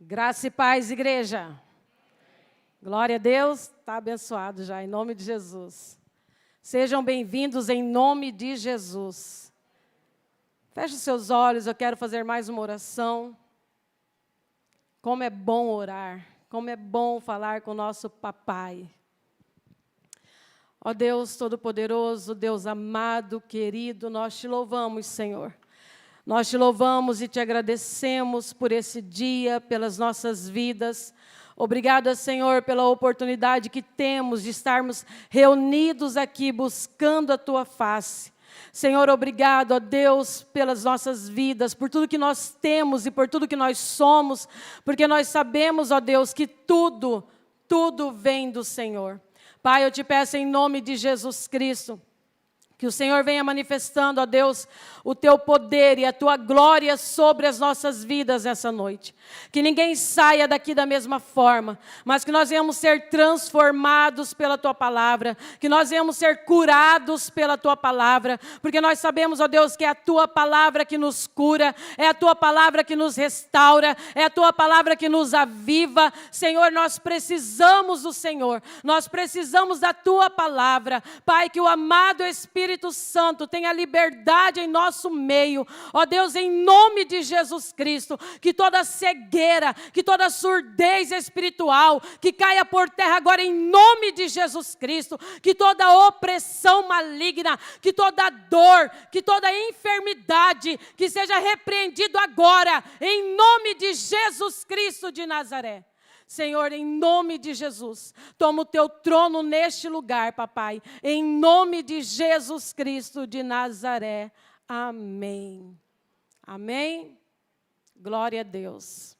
Graça e paz, igreja. Glória a Deus, está abençoado já, em nome de Jesus. Sejam bem-vindos em nome de Jesus. Feche os seus olhos, eu quero fazer mais uma oração. Como é bom orar, como é bom falar com o nosso papai. Ó Deus Todo-Poderoso, Deus amado, querido, nós te louvamos, Senhor. Nós te louvamos e te agradecemos por esse dia, pelas nossas vidas. Obrigada, Senhor, pela oportunidade que temos de estarmos reunidos aqui buscando a Tua face. Senhor, obrigado, ó Deus, pelas nossas vidas, por tudo que nós temos e por tudo que nós somos, porque nós sabemos, ó Deus, que tudo vem do Senhor. Pai, eu te peço em nome de Jesus Cristo, que o Senhor venha manifestando, ó Deus, o Teu poder e a Tua glória sobre as nossas vidas nessa noite. Que ninguém saia daqui da mesma forma, mas que nós venhamos ser transformados pela Tua palavra, que nós venhamos ser curados pela Tua palavra, porque nós sabemos, ó Deus, que é a Tua palavra que nos cura, é a Tua palavra que nos restaura, é a Tua palavra que nos aviva. Senhor, nós precisamos do Senhor, nós precisamos da Tua palavra. Pai, que o amado Espírito Santo tenha liberdade em nosso meio, ó Deus, em nome de Jesus Cristo, que toda cegueira, que toda surdez espiritual, que caia por terra agora em nome de Jesus Cristo, que toda opressão maligna, que toda dor, que toda enfermidade, que seja repreendido agora, em nome de Jesus Cristo de Nazaré. Senhor, em nome de Jesus, toma o Teu trono neste lugar, papai, em nome de Jesus Cristo de Nazaré. Amém. Amém. Glória a Deus.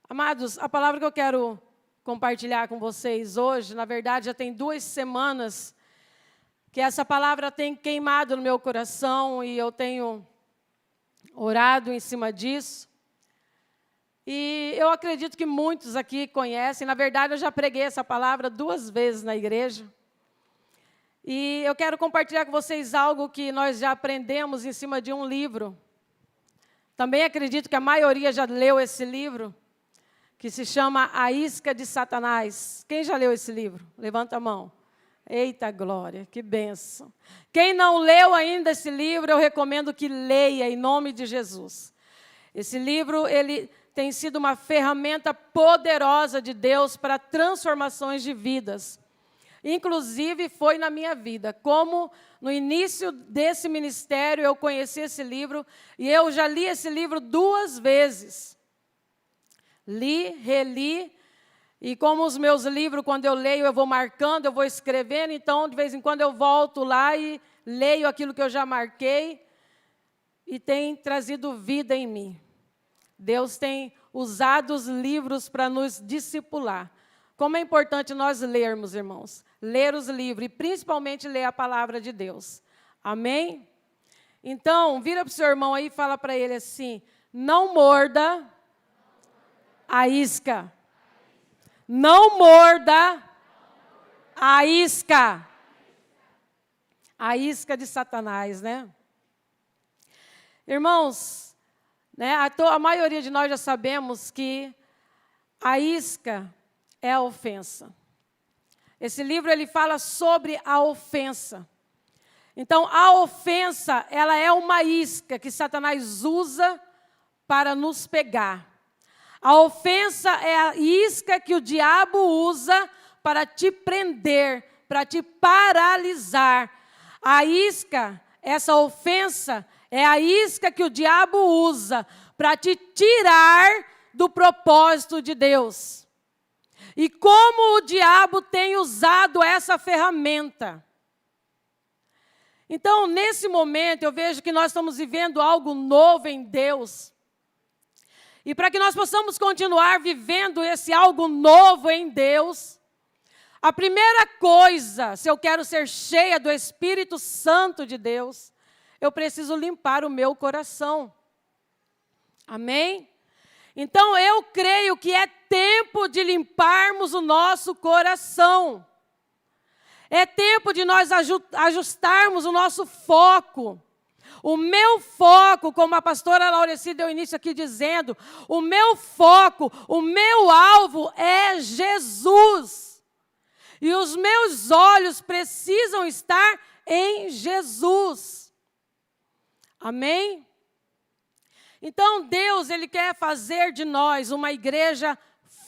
Amados, a palavra que eu quero compartilhar com vocês hoje, na verdade, já tem 2 semanas que essa palavra tem queimado no meu coração e eu tenho orado em cima disso. E eu acredito que muitos aqui conhecem, na verdade eu já preguei essa palavra 2 vezes na igreja. E eu quero compartilhar com vocês algo que nós já aprendemos em cima de um livro. Também acredito que a maioria já leu esse livro, que se chama A Isca de Satanás. Quem já leu esse livro? Levanta a mão. Eita glória, que bênção. Quem não leu ainda esse livro, eu recomendo que leia em nome de Jesus. Esse livro, ele tem sido uma ferramenta poderosa de Deus para transformações de vidas. Inclusive, foi na minha vida. Como no início desse ministério eu conheci esse livro, e eu já li esse livro 2 vezes. Li, reli, e como os meus livros, quando eu leio, eu vou marcando, eu vou escrevendo, então, de vez em quando, eu volto lá e leio aquilo que eu já marquei, e tem trazido vida em mim. Deus tem usado os livros para nos discipular. Como é importante nós lermos, irmãos. Ler os livros e principalmente ler a palavra de Deus. Amém? Então, vira para o seu irmão aí e fala para ele assim: não morda a isca. Não morda a isca. A isca de Satanás, né? Irmãos, né, a maioria de nós já sabemos que a isca é a ofensa. Esse livro ele fala sobre a ofensa. Então, a ofensa, ela é uma isca que Satanás usa para nos pegar. A ofensa é a isca que o diabo usa para te prender, para te paralisar. A isca, essa ofensa, é a isca que o diabo usa para te tirar do propósito de Deus. E como o diabo tem usado essa ferramenta. Então, nesse momento, eu vejo que nós estamos vivendo algo novo em Deus. E para que nós possamos continuar vivendo esse algo novo em Deus, a primeira coisa, se eu quero ser cheia do Espírito Santo de Deus, eu preciso limpar o meu coração. Amém? Então, eu creio que é tempo de limparmos o nosso coração. É tempo de nós ajustarmos o nosso foco. O meu foco, como a pastora Laureci deu início aqui dizendo, o meu foco, o meu alvo é Jesus. E os meus olhos precisam estar em Jesus. Amém? Então, Deus, Ele quer fazer de nós uma igreja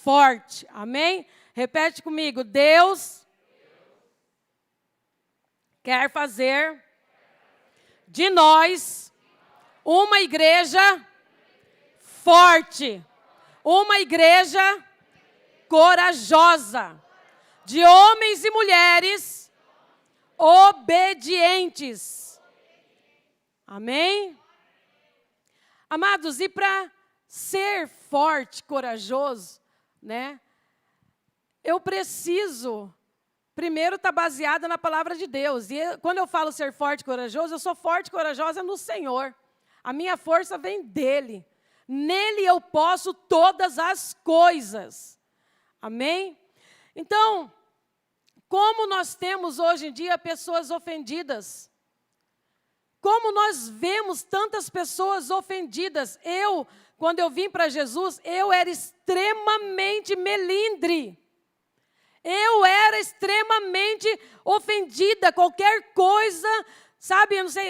forte. Amém? Repete comigo. Deus quer fazer de nós uma igreja forte, uma igreja corajosa, de homens e mulheres obedientes. Amém? Amados, e para ser forte, corajoso, né? Eu preciso primeiro está baseada na palavra de Deus. E quando eu falo ser forte e corajoso, eu sou forte e corajosa no Senhor. A minha força vem dEle. Nele eu posso todas as coisas. Amém? Então, como nós temos hoje em dia pessoas ofendidas? Como nós vemos tantas pessoas ofendidas? Quando eu vim para Jesus, eu era extremamente melindre. Eu era extremamente ofendida, qualquer coisa, sabe, eu não sei,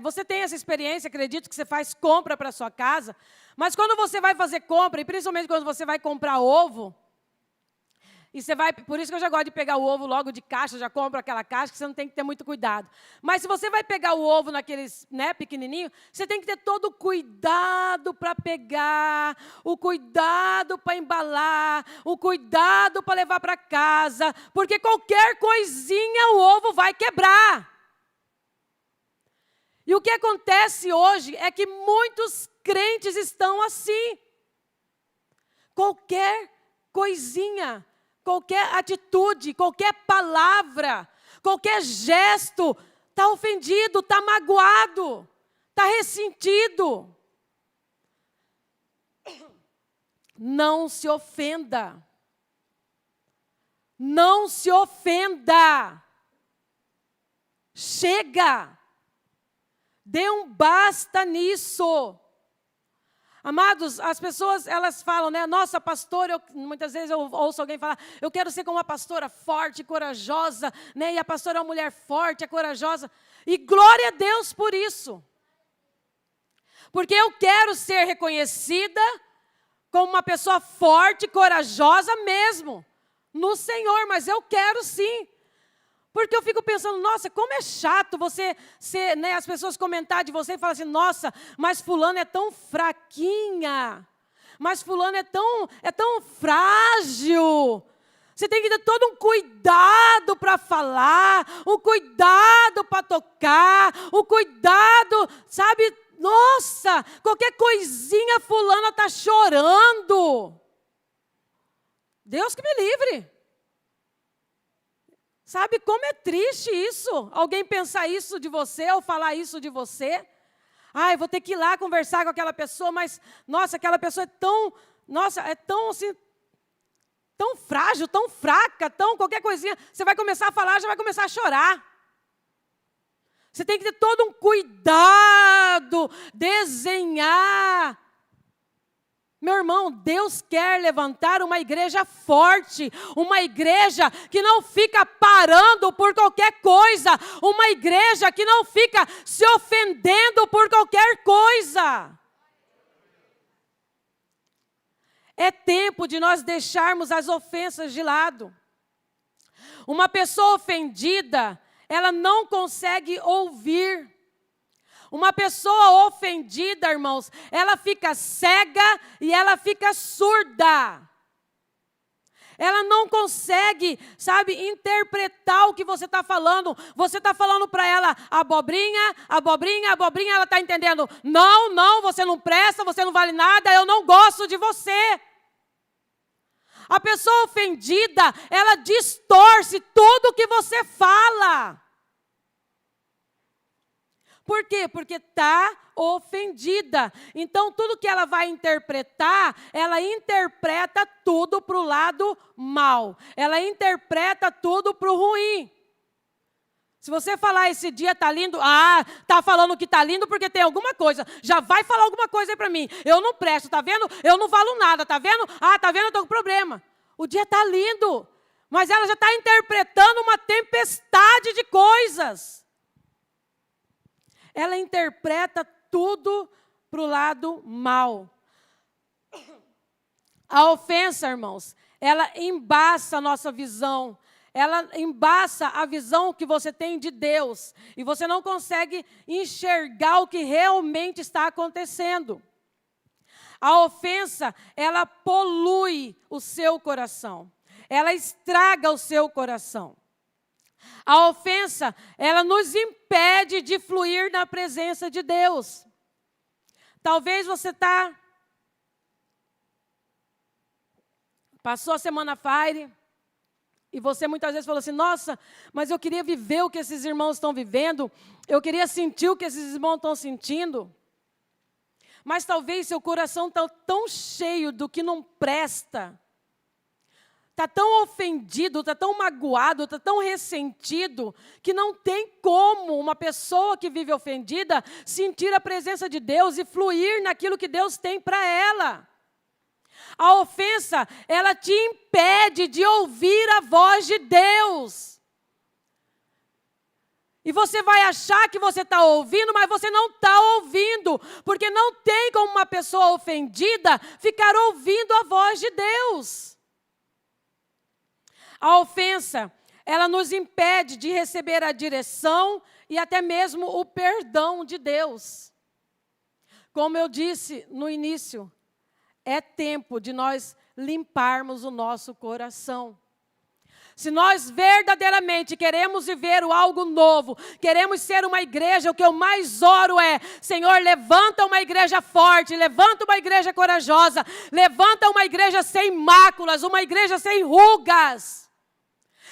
você tem essa experiência, acredito que você faz compra para a sua casa, mas quando você vai fazer compra, e principalmente quando você vai comprar ovo, e você vai, por isso que eu já gosto de pegar o ovo logo de caixa, já compro aquela caixa, que você não tem que ter muito cuidado. Mas se você vai pegar o ovo naqueles, né, pequenininho, você tem que ter todo o cuidado para pegar, o cuidado para embalar, o cuidado para levar para casa, porque qualquer coisinha o ovo vai quebrar. E o que acontece hoje é que muitos crentes estão assim. Qualquer coisinha, qualquer atitude, qualquer palavra, qualquer gesto, está ofendido, está magoado, está ressentido. Não se ofenda. Não se ofenda. Chega. Dê um basta nisso. Amados, as pessoas, elas falam, né? Nossa, pastor, muitas vezes eu ouço alguém falar, eu quero ser como uma pastora forte, corajosa, né? E a pastora é uma mulher forte, é corajosa. E glória a Deus por isso. Porque eu quero ser reconhecida como uma pessoa forte, corajosa mesmo, no Senhor, mas eu quero sim. Porque eu fico pensando, nossa, como é chato você ser, né, as pessoas comentarem de você e falar assim, nossa, mas fulano é tão fraquinha, mas fulano é tão frágil. Você tem que ter todo um cuidado para falar, um cuidado para tocar, um cuidado, sabe? Nossa, qualquer coisinha fulana está chorando. Deus que me livre. Sabe como é triste isso? Alguém pensar isso de você ou falar isso de você? Ah, eu vou ter que ir lá conversar com aquela pessoa, mas, nossa, aquela pessoa é tão assim, tão frágil, tão fraca, qualquer coisinha, você vai começar a falar, já vai começar a chorar. Você tem que ter todo um cuidado, desenhar. Meu irmão, Deus quer levantar uma igreja forte, uma igreja que não fica parando por qualquer coisa, uma igreja que não fica se ofendendo por qualquer coisa. É tempo de nós deixarmos as ofensas de lado. Uma pessoa ofendida, ela não consegue ouvir. Uma pessoa ofendida, irmãos, ela fica cega e ela fica surda. Ela não consegue, sabe, interpretar o que você está falando. Você está falando para ela abobrinha, ela está entendendo. Não, você não presta, você não vale nada, eu não gosto de você. A pessoa ofendida, ela distorce tudo o que você fala. Por quê? Porque está ofendida. Então, tudo que ela vai interpretar, ela interpreta tudo para o lado mal. Ela interpreta tudo para o ruim. Se você falar esse dia está lindo, está falando que está lindo porque tem alguma coisa. Já vai falar alguma coisa aí para mim. Eu não presto, tá vendo? Eu não valo nada, tá vendo? Tá vendo? Eu estou com problema. O dia está lindo, mas ela já está interpretando uma tempestade de coisas. Ela interpreta tudo para o lado mal. A ofensa, irmãos, ela embaça a nossa visão. Ela embaça a visão que você tem de Deus. E você não consegue enxergar o que realmente está acontecendo. A ofensa, ela polui o seu coração. Ela estraga o seu coração. A ofensa, ela nos impede de fluir na presença de Deus. Talvez você passou a semana Fire, e você muitas vezes falou assim, nossa, mas eu queria viver o que esses irmãos estão vivendo, eu queria sentir o que esses irmãos estão sentindo. Mas talvez seu coração está tão cheio do que não presta, está tão ofendido, está tão magoado, está tão ressentido, que não tem como uma pessoa que vive ofendida sentir a presença de Deus e fluir naquilo que Deus tem para ela. A ofensa, ela te impede de ouvir a voz de Deus. E você vai achar que você está ouvindo, mas você não está ouvindo, porque não tem como uma pessoa ofendida ficar ouvindo a voz de Deus. A ofensa, ela nos impede de receber a direção e até mesmo o perdão de Deus. Como eu disse no início, é tempo de nós limparmos o nosso coração. Se nós verdadeiramente queremos viver algo novo, queremos ser uma igreja, o que eu mais oro é, Senhor, levanta uma igreja forte, levanta uma igreja corajosa, levanta uma igreja sem máculas, uma igreja sem rugas.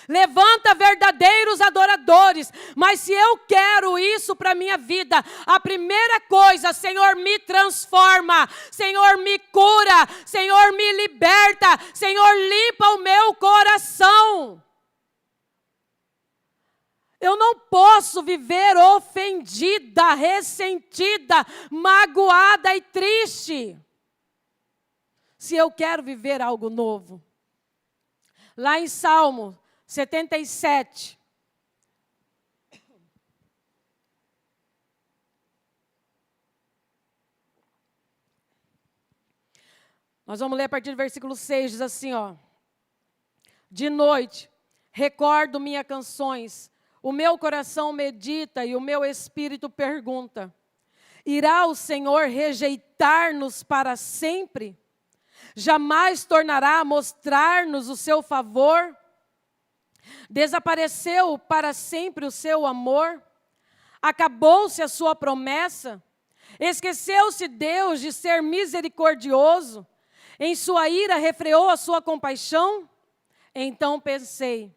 Levanta verdadeiros adoradores, mas se eu quero isso para a minha vida, a primeira coisa, Senhor, me transforma, Senhor, me cura, Senhor, me liberta, Senhor, limpa o meu coração. Eu não posso viver ofendida, ressentida, magoada e triste, se eu quero viver algo novo. Lá em Salmo 77. Nós vamos ler a partir do versículo 6, diz assim, de noite, recordo minhas canções, o meu coração medita e o meu espírito pergunta, irá o Senhor rejeitar-nos para sempre? Jamais tornará a mostrar-nos o seu favor? Desapareceu para sempre o seu amor? Acabou-se a sua promessa? Esqueceu-se Deus de ser misericordioso? Em sua ira refreou a sua compaixão? Então pensei,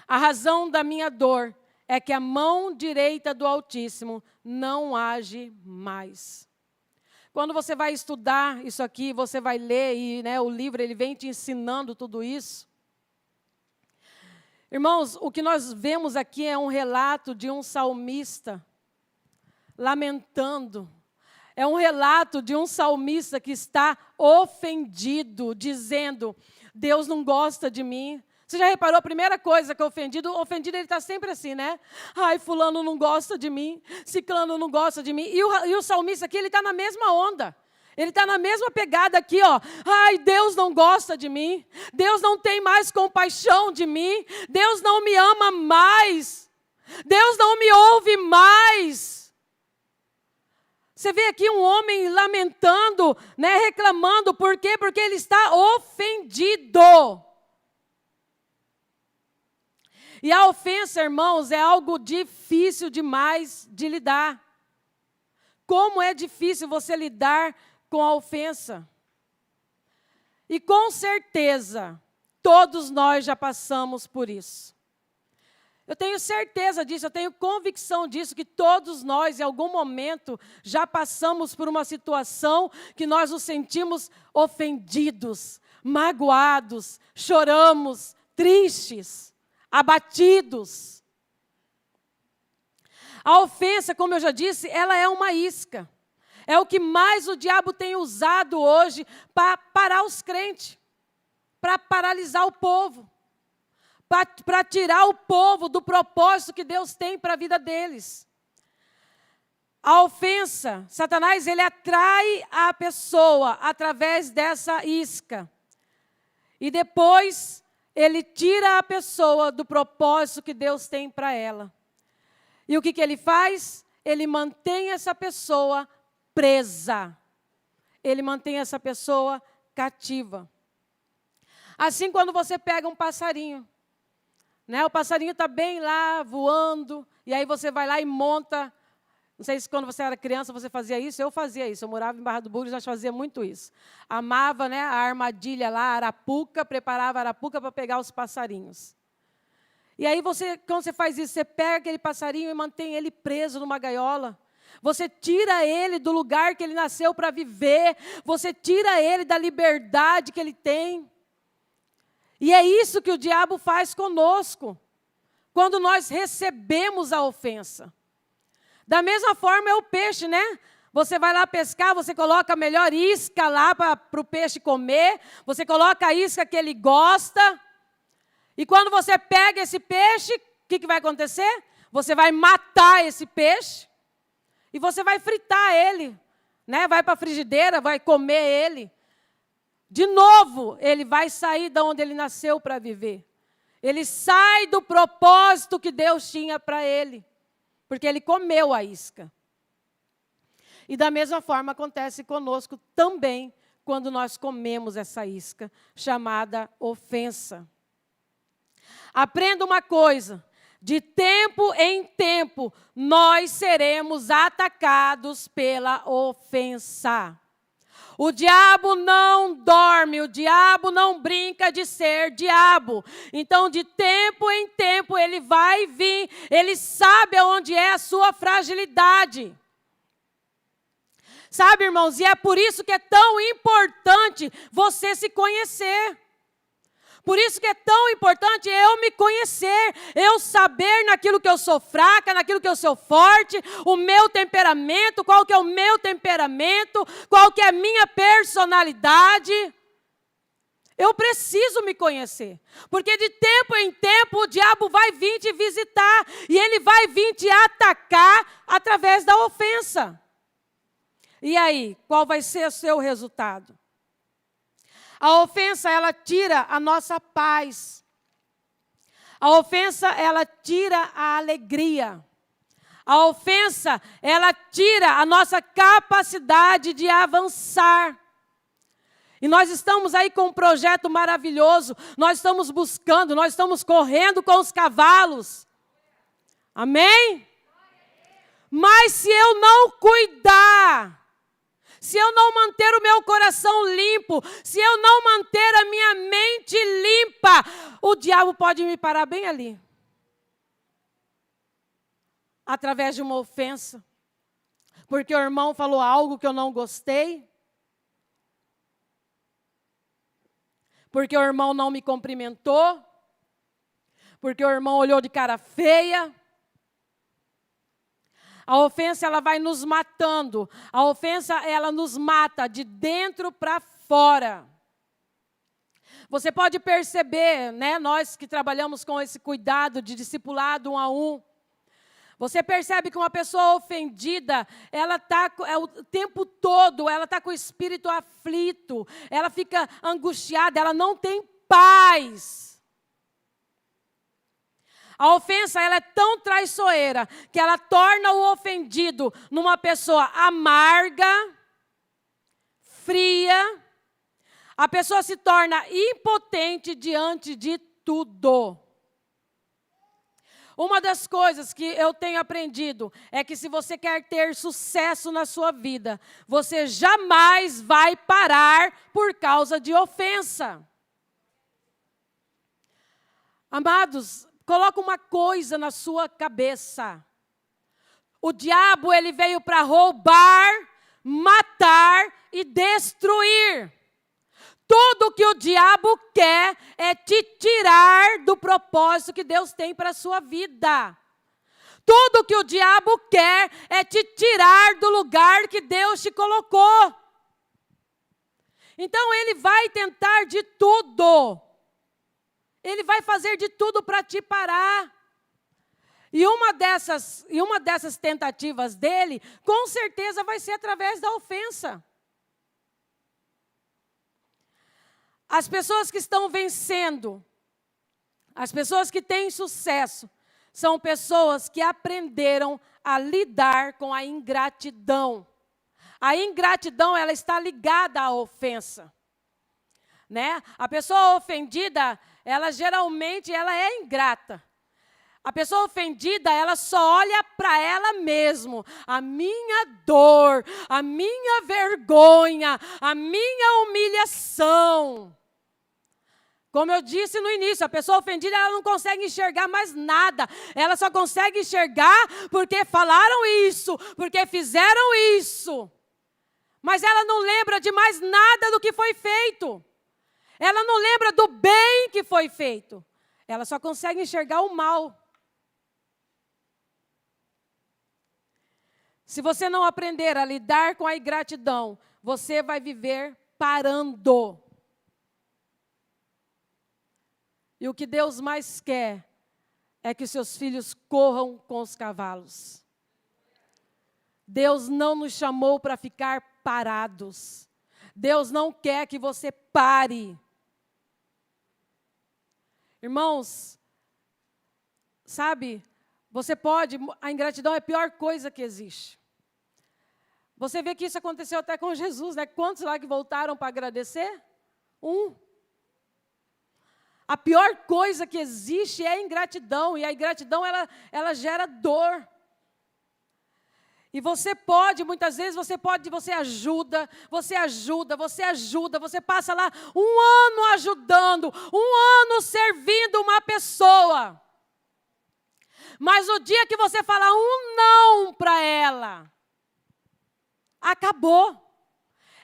a razão da minha dor é que a mão direita do Altíssimo não age mais. Quando você vai estudar isso aqui, você vai ler, e o livro ele vem te ensinando tudo isso. Irmãos, o que nós vemos aqui é um relato de um salmista lamentando. É um relato de um salmista que está ofendido, dizendo, Deus não gosta de mim. Você já reparou a primeira coisa que o ofendido ele está sempre assim, né? Ai, fulano não gosta de mim, ciclano não gosta de mim. E o salmista aqui, ele está na mesma onda. Ele está na mesma pegada aqui, Ai, Deus não gosta de mim. Deus não tem mais compaixão de mim. Deus não me ama mais. Deus não me ouve mais. Você vê aqui um homem lamentando, reclamando. Por quê? Porque ele está ofendido. E a ofensa, irmãos, é algo difícil demais de lidar. Como é difícil você lidar com a ofensa. E com certeza, todos nós já passamos por isso. Eu tenho certeza disso, eu tenho convicção disso, que todos nós, em algum momento, já passamos por uma situação que nós nos sentimos ofendidos, magoados, choramos, tristes, abatidos. A ofensa, como eu já disse, ela é uma isca. É o que mais o diabo tem usado hoje para parar os crentes, para paralisar o povo, para tirar o povo do propósito que Deus tem para a vida deles. A ofensa, Satanás, ele atrai a pessoa através dessa isca. E depois, ele tira a pessoa do propósito que Deus tem para ela. E o que ele faz? Ele mantém essa pessoa presa. Ele mantém essa pessoa cativa. Assim, quando você pega um passarinho, né? O passarinho está bem lá, voando, e aí você vai lá e monta. Não sei se quando você era criança você fazia isso, eu fazia isso. Eu morava em Barra do Bugres, já fazia muito isso. Amava, né, a armadilha lá, a arapuca, preparava a arapuca para pegar os passarinhos. E aí, quando você faz isso, você pega aquele passarinho e mantém ele preso numa gaiola. Você tira ele do lugar que ele nasceu para viver. Você tira ele da liberdade que ele tem. E é isso que o diabo faz conosco, quando nós recebemos a ofensa. Da mesma forma é o peixe, né? Você vai lá pescar, você coloca a melhor isca lá para o peixe comer. Você coloca a isca que ele gosta. E quando você pega esse peixe, o que vai acontecer? Você vai matar esse peixe e você vai fritar ele, né? Vai para a frigideira, vai comer ele. De novo, ele vai sair de onde ele nasceu para viver. Ele sai do propósito que Deus tinha para ele, porque ele comeu a isca. E da mesma forma acontece conosco também, quando nós comemos essa isca, chamada ofensa. Aprenda uma coisa, de tempo em tempo, nós seremos atacados pela ofensa. O diabo não dorme, o diabo não brinca de ser diabo. Então, de tempo em tempo, ele vai vir, ele sabe onde é a sua fragilidade. Sabe, irmãos, e é por isso que é tão importante você se conhecer. Por isso que é tão importante eu me conhecer, eu saber naquilo que eu sou fraca, naquilo que eu sou forte, o meu temperamento, qual que é o meu temperamento, qual que é a minha personalidade. Eu preciso me conhecer, porque de tempo em tempo o diabo vai vir te visitar e ele vai vir te atacar através da ofensa. E aí, qual vai ser o seu resultado? A ofensa, ela tira a nossa paz. A ofensa, ela tira a alegria. A ofensa, ela tira a nossa capacidade de avançar. E nós estamos aí com um projeto maravilhoso. Nós estamos buscando, nós estamos correndo com os cavalos. Amém? Mas se eu não cuidar, se eu não manter o meu coração limpo, se eu não manter a minha mente limpa, o diabo pode me parar bem ali. Através de uma ofensa. Porque o irmão falou algo que eu não gostei. Porque o irmão não me cumprimentou. Porque o irmão olhou de cara feia. A ofensa, ela vai nos matando. A ofensa, ela nos mata de dentro para fora. Você pode perceber, né, nós que trabalhamos com esse cuidado de discipulado 1 a 1, você percebe que uma pessoa ofendida, ela está o tempo todo, ela está com o espírito aflito, ela fica angustiada, ela não tem paz. A ofensa, ela é tão traiçoeira que ela torna o ofendido numa pessoa amarga, fria. A pessoa se torna impotente diante de tudo. Uma das coisas que eu tenho aprendido é que se você quer ter sucesso na sua vida, você jamais vai parar por causa de ofensa. Amados, coloca uma coisa na sua cabeça. O diabo, ele veio para roubar, matar e destruir. Tudo que o diabo quer é te tirar do propósito que Deus tem para a sua vida. tudo que o diabo quer é te tirar do lugar que Deus te colocou. Então ele vai tentar de tudo. Ele vai fazer de tudo para te parar. E uma dessas tentativas dele, com certeza vai ser através da ofensa. As pessoas que estão vencendo, as pessoas que têm sucesso, são pessoas que aprenderam a lidar com a ingratidão. A ingratidão, ela está ligada à ofensa. Né? A pessoa ofendida, ela geralmente é ingrata. A pessoa ofendida, ela só olha para ela mesma. A minha dor, a minha vergonha, a minha humilhação. Como eu disse no início, a pessoa ofendida, ela não consegue enxergar mais nada. Ela só consegue enxergar porque falaram isso, porque fizeram isso. Mas ela não lembra de mais nada do que foi feito. Ela não lembra do bem que foi feito. Ela só consegue enxergar o mal. Se você não aprender a lidar com a ingratidão, você vai viver parando. E o que Deus mais quer é que os seus filhos corram com os cavalos. Deus não nos chamou para ficar parados. Deus não quer que você pare. Irmãos, sabe, a ingratidão é a pior coisa que existe. Você vê que isso aconteceu até com Jesus, né? Quantos lá que voltaram para agradecer? Um. A pior coisa que existe é a ingratidão, e a ingratidão, ela gera dor. E muitas vezes você ajuda, você passa lá um ano ajudando, um ano servindo uma pessoa. Mas o dia que você fala um não para ela, acabou.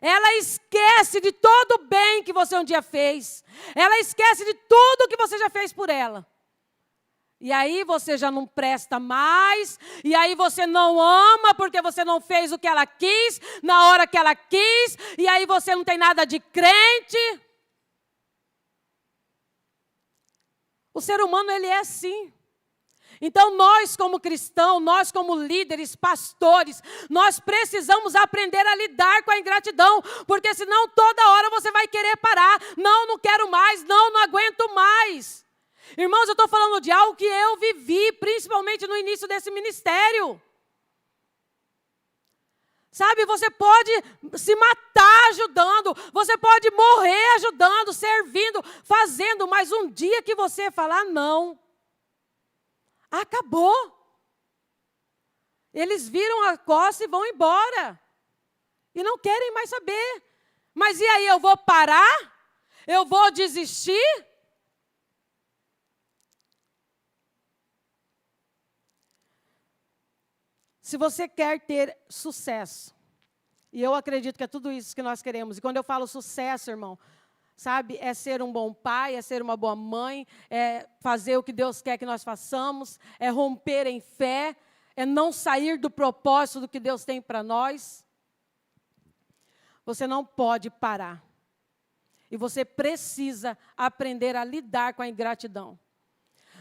Ela esquece de todo o bem que você um dia fez. Ela esquece de tudo que você já fez por ela. E aí você já não presta mais, e aí você não ama porque você não fez o que ela quis, na hora que ela quis, e aí você não tem nada de crente. O ser humano, ele é assim. Então nós como cristãos, nós como líderes, pastores, nós precisamos aprender a lidar com a ingratidão, porque senão toda hora você vai querer parar. Não quero mais, não aguento mais. Irmãos, eu estou falando de algo que eu vivi, principalmente no início desse ministério. Sabe, você pode se matar ajudando, você pode morrer ajudando, servindo, fazendo, mas um dia que você falar não, acabou. Eles viram a costa e vão embora. E não querem mais saber. Mas e aí, eu vou parar? Eu vou desistir? Se você quer ter sucesso, e eu acredito que é tudo isso que nós queremos, e quando eu falo sucesso, irmão, sabe, é ser um bom pai, é ser uma boa mãe, é fazer o que Deus quer que nós façamos, é romper em fé, é não sair do propósito do que Deus tem para nós. Você não pode parar. E você precisa aprender a lidar com a ingratidão.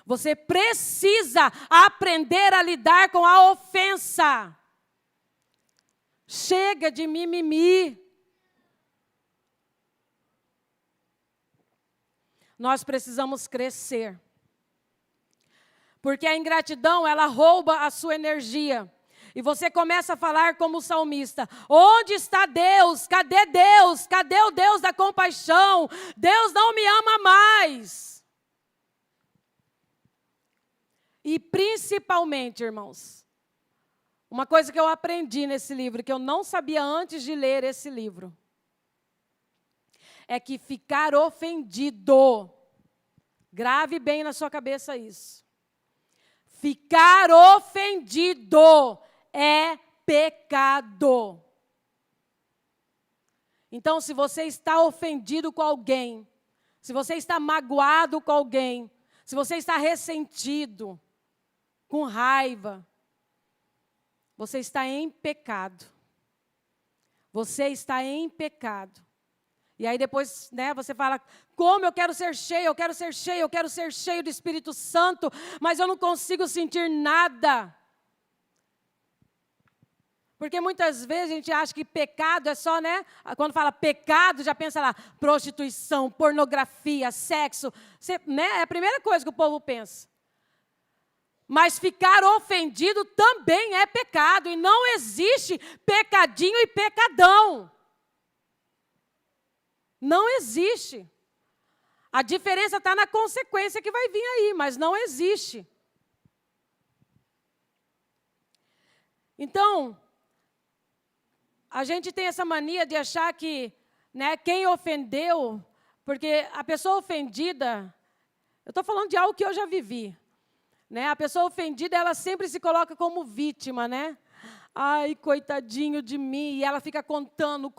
Você precisa aprender a lidar com a ofensa. Chega de mimimi. Nós precisamos crescer. Porque a ingratidão, ela rouba a sua energia. E você começa a falar como o salmista: onde está Deus? Cadê Deus? Cadê o Deus da compaixão? Deus não me ama mais. E principalmente, irmãos, uma coisa que eu aprendi nesse livro, que eu não sabia antes de ler esse livro, é que ficar ofendido, grave bem na sua cabeça isso, ficar ofendido é pecado. Então, se você está ofendido com alguém, se você está magoado com alguém, se você está ressentido, com raiva, você está em pecado. Você está em pecado. E aí depois, você fala, como eu quero ser cheio, eu quero ser cheio, eu quero ser cheio do Espírito Santo, mas eu não consigo sentir nada. Porque muitas vezes a gente acha que pecado é só, quando fala pecado, já pensa lá, prostituição, pornografia, sexo, é a primeira coisa que o povo pensa. Mas ficar ofendido também é pecado, e não existe pecadinho e pecadão. Não existe. A diferença está na consequência que vai vir aí, mas não existe. Então, a gente tem essa mania de achar que, quem ofendeu, porque a pessoa ofendida, eu estou falando de algo que eu já vivi, a pessoa ofendida, ela sempre se coloca como vítima, Ai, coitadinho de mim, e ela fica contando,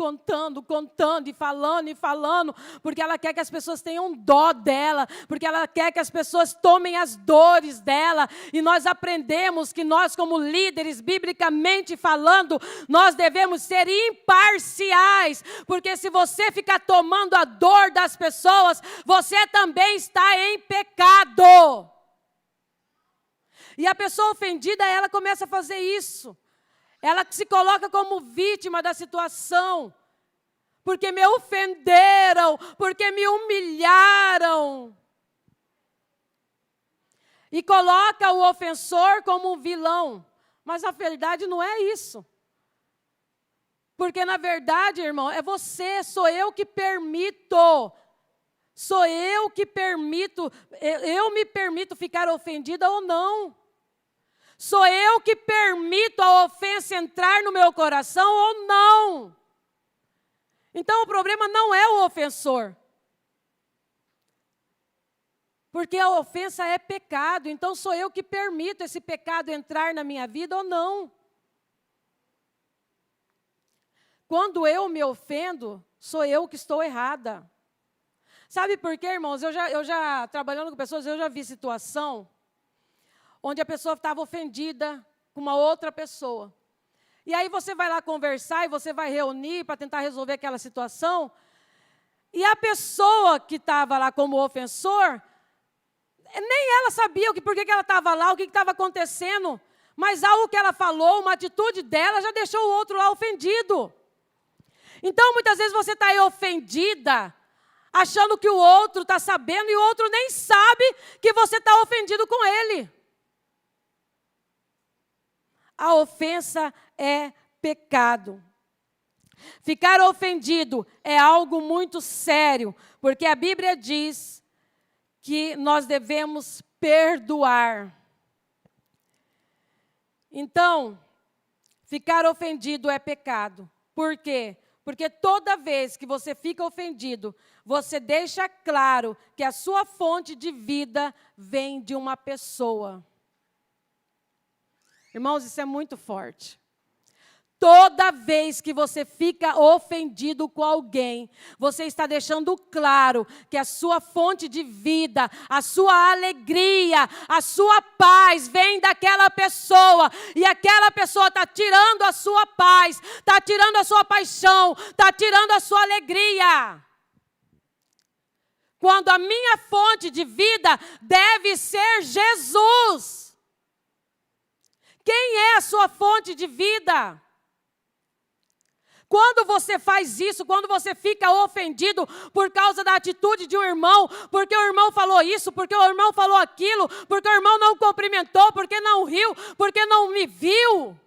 e falando, porque ela quer que as pessoas tenham dó dela, porque ela quer que as pessoas tomem as dores dela, e nós aprendemos que nós, como líderes, biblicamente falando, nós devemos ser imparciais, porque se você ficar tomando a dor das pessoas, você também está em pecado. E a pessoa ofendida, ela começa a fazer isso. Ela se coloca como vítima da situação. Porque me ofenderam, porque me humilharam. E coloca o ofensor como um vilão. Mas a verdade não é isso. Porque na verdade, irmão, é você, sou eu que permito. Sou eu que permito, eu me permito ficar ofendida ou não. Sou eu que permito a ofensa entrar no meu coração ou não. Então o problema não é o ofensor. Porque a ofensa é pecado, então sou eu que permito esse pecado entrar na minha vida ou não. Quando eu me ofendo, sou eu que estou errada. Sabe por quê, irmãos? Eu já trabalhando com pessoas, eu já vi situação onde a pessoa estava ofendida com uma outra pessoa. E aí você vai lá conversar e você vai reunir para tentar resolver aquela situação. E a pessoa que estava lá como ofensor, nem ela sabia por que ela estava lá, o que estava acontecendo. Mas algo que ela falou, uma atitude dela, já deixou o outro lá ofendido. Então, muitas vezes você está aí ofendida, achando que o outro está sabendo e o outro nem sabe que você está ofendido com ele. A ofensa é pecado. Ficar ofendido é algo muito sério, porque a Bíblia diz que nós devemos perdoar. Então, ficar ofendido é pecado. Por quê? Porque toda vez que você fica ofendido, você deixa claro que a sua fonte de vida vem de uma pessoa. Irmãos, isso é muito forte. Toda vez que você fica ofendido com alguém, você está deixando claro que a sua fonte de vida, a sua alegria, a sua paz vem daquela pessoa. E aquela pessoa está tirando a sua paz, está tirando a sua paixão, está tirando a sua alegria. Quando a minha fonte de vida deve ser Jesus. Quem é a sua fonte de vida? Quando você faz isso, quando você fica ofendido por causa da atitude de um irmão, porque o irmão falou isso, porque o irmão falou aquilo, porque o irmão não cumprimentou, porque não riu, porque não me viu,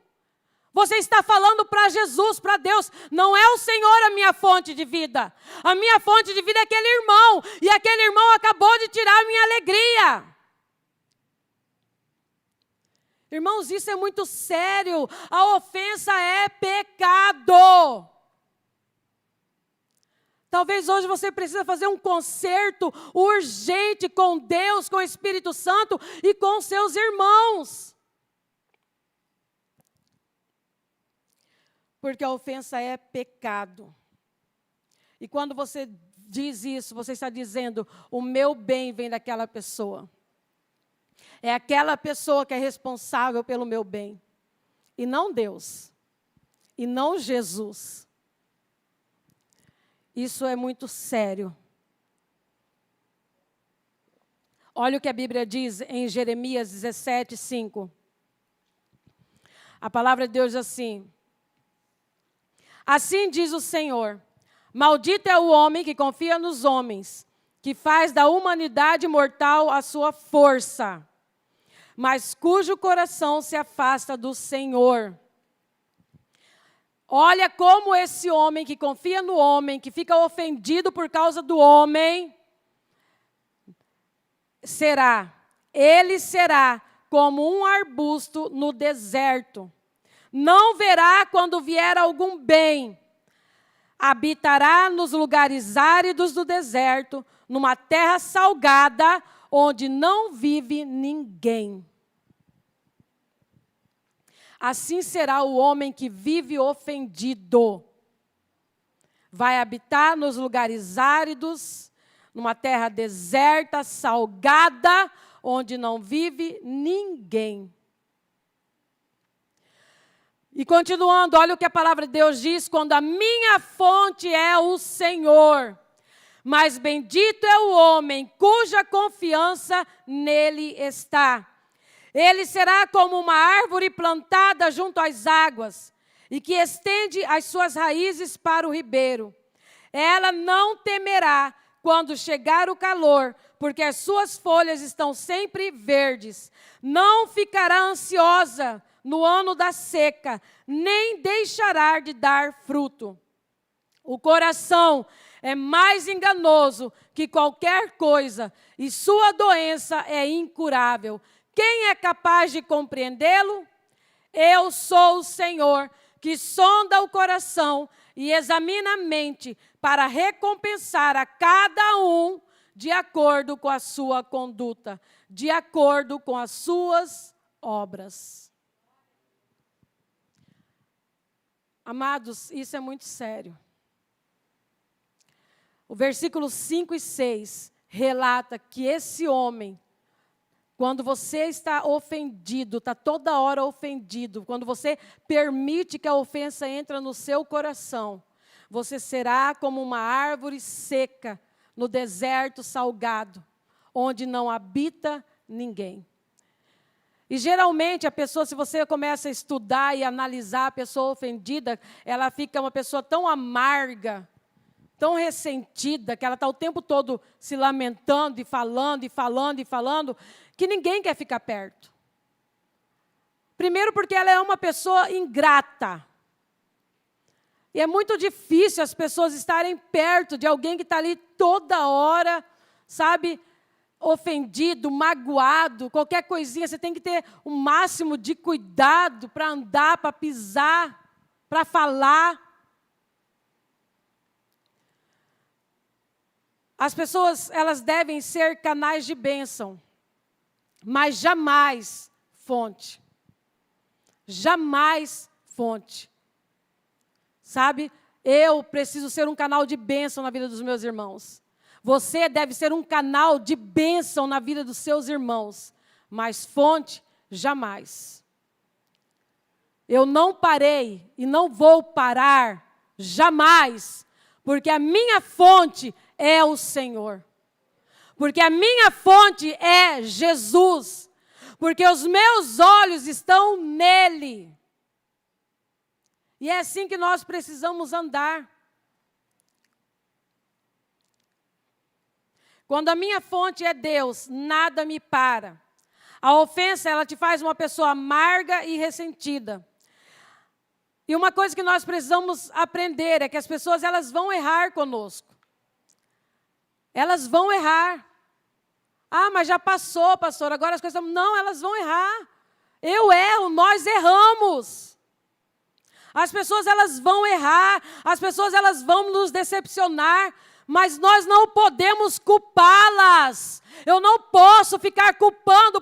você está falando para Jesus, para Deus, não é o Senhor a minha fonte de vida. A minha fonte de vida é aquele irmão, e aquele irmão acabou de tirar a minha alegria. Irmãos, isso é muito sério. A ofensa é pecado. Talvez hoje você precise fazer um concerto urgente com Deus, com o Espírito Santo e com seus irmãos. Porque a ofensa é pecado. E quando você diz isso, você está dizendo, o meu bem vem daquela pessoa. É aquela pessoa que é responsável pelo meu bem. e não Deus, e não Jesus. Isso é muito sério. Olha o que a Bíblia diz em Jeremias 17, 5. A palavra de Deus diz assim: assim diz o Senhor, maldito é o homem que confia nos homens, que faz da humanidade mortal a sua força, mas cujo coração se afasta do Senhor. Olha como esse homem que confia no homem, que fica ofendido por causa do homem, ele será como um arbusto no deserto. Não verá quando vier algum bem. Habitará nos lugares áridos do deserto, numa terra salgada, onde não vive ninguém. Assim será o homem que vive ofendido. Vai habitar nos lugares áridos, numa terra deserta, salgada, onde não vive ninguém. E continuando, olha o que a palavra de Deus diz: quando a minha fonte é o Senhor, mas bendito é o homem cuja confiança nele está. Ele será como uma árvore plantada junto às águas, e que estende as suas raízes para o ribeiro. Ela não temerá quando chegar o calor, porque as suas folhas estão sempre verdes. Não ficará ansiosa no ano da seca, nem deixará de dar fruto. O coração é mais enganoso que qualquer coisa, e sua doença é incurável. Quem é capaz de compreendê-lo? Eu sou o Senhor, que sonda o coração e examina a mente, para recompensar a cada um de acordo com a sua conduta, de acordo com as suas obras. Amados, isso é muito sério. O versículo 5 e 6 relata que esse homem, quando você está ofendido, está toda hora ofendido, quando você permite que a ofensa entre no seu coração, você será como uma árvore seca no deserto salgado, onde não habita ninguém. E geralmente a pessoa, se você começa a estudar e analisar a pessoa ofendida, ela fica uma pessoa tão amarga, tão ressentida, que ela está o tempo todo se lamentando e falando, e falando, e falando, que ninguém quer ficar perto. Primeiro porque ela é uma pessoa ingrata. E é muito difícil as pessoas estarem perto de alguém que está ali toda hora, sabe, ofendido, magoado, qualquer coisinha. Você tem que ter o máximo de cuidado para andar, para pisar, para falar. As pessoas, elas devem ser canais de bênção, mas jamais fonte. Jamais fonte. Sabe? Eu preciso ser um canal de bênção na vida dos meus irmãos. Você deve ser um canal de bênção na vida dos seus irmãos, mas fonte, jamais. Eu não parei e não vou parar, jamais, porque a minha fonte é o Senhor. Porque a minha fonte é Jesus. Porque os meus olhos estão nele. E é assim que nós precisamos andar. Quando a minha fonte é Deus, nada me para. A ofensa, ela te faz uma pessoa amarga e ressentida. E uma coisa que nós precisamos aprender é que as pessoas, elas vão errar conosco. Elas vão errar. Ah, mas já passou, pastor, agora as coisas estão... Não, elas vão errar. Eu erro, nós erramos. As pessoas, elas vão errar, as pessoas, elas vão nos decepcionar, mas nós não podemos culpá-las. Eu não posso ficar culpando,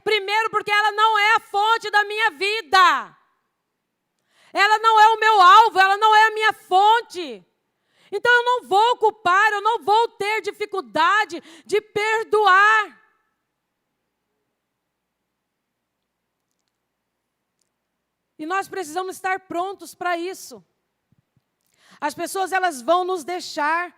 primeiro porque ela não é a fonte da minha vida. Ela não é o meu alvo, ela não é a minha fonte. Então eu não vou culpar, eu não vou ter dificuldade de perdoar. E nós precisamos estar prontos para isso. As pessoas, elas vão nos deixar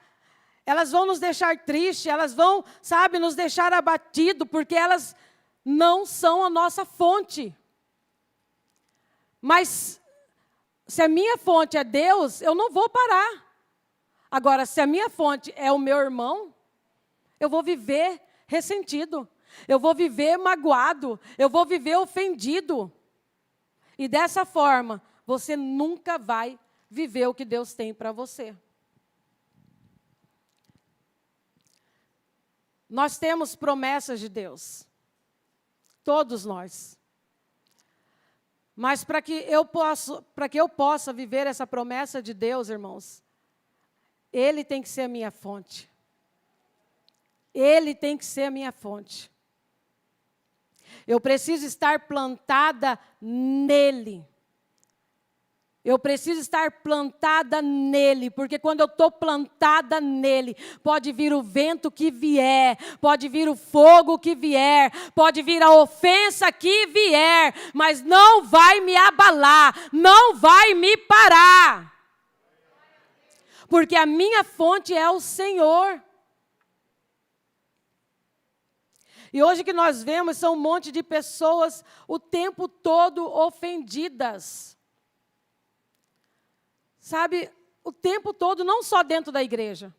tristes, elas vão, sabe, nos deixar abatido, porque elas não são a nossa fonte. Mas, se a minha fonte é Deus, eu não vou parar. Agora, se a minha fonte é o meu irmão, eu vou viver ressentido, eu vou viver magoado, eu vou viver ofendido. E dessa forma, você nunca vai viver o que Deus tem para você. Nós temos promessas de Deus. Todos nós. Mas para que eu possa viver essa promessa de Deus, irmãos, Ele tem que ser a minha fonte. Ele tem que ser a minha fonte. Eu preciso estar plantada nele. Eu preciso estar plantada nele, porque quando eu estou plantada nele, pode vir o vento que vier, pode vir o fogo que vier, pode vir a ofensa que vier, mas não vai me abalar, não vai me parar. Porque a minha fonte é o Senhor. E hoje o que nós vemos são um monte de pessoas o tempo todo ofendidas. Sabe, o tempo todo, não só dentro da igreja.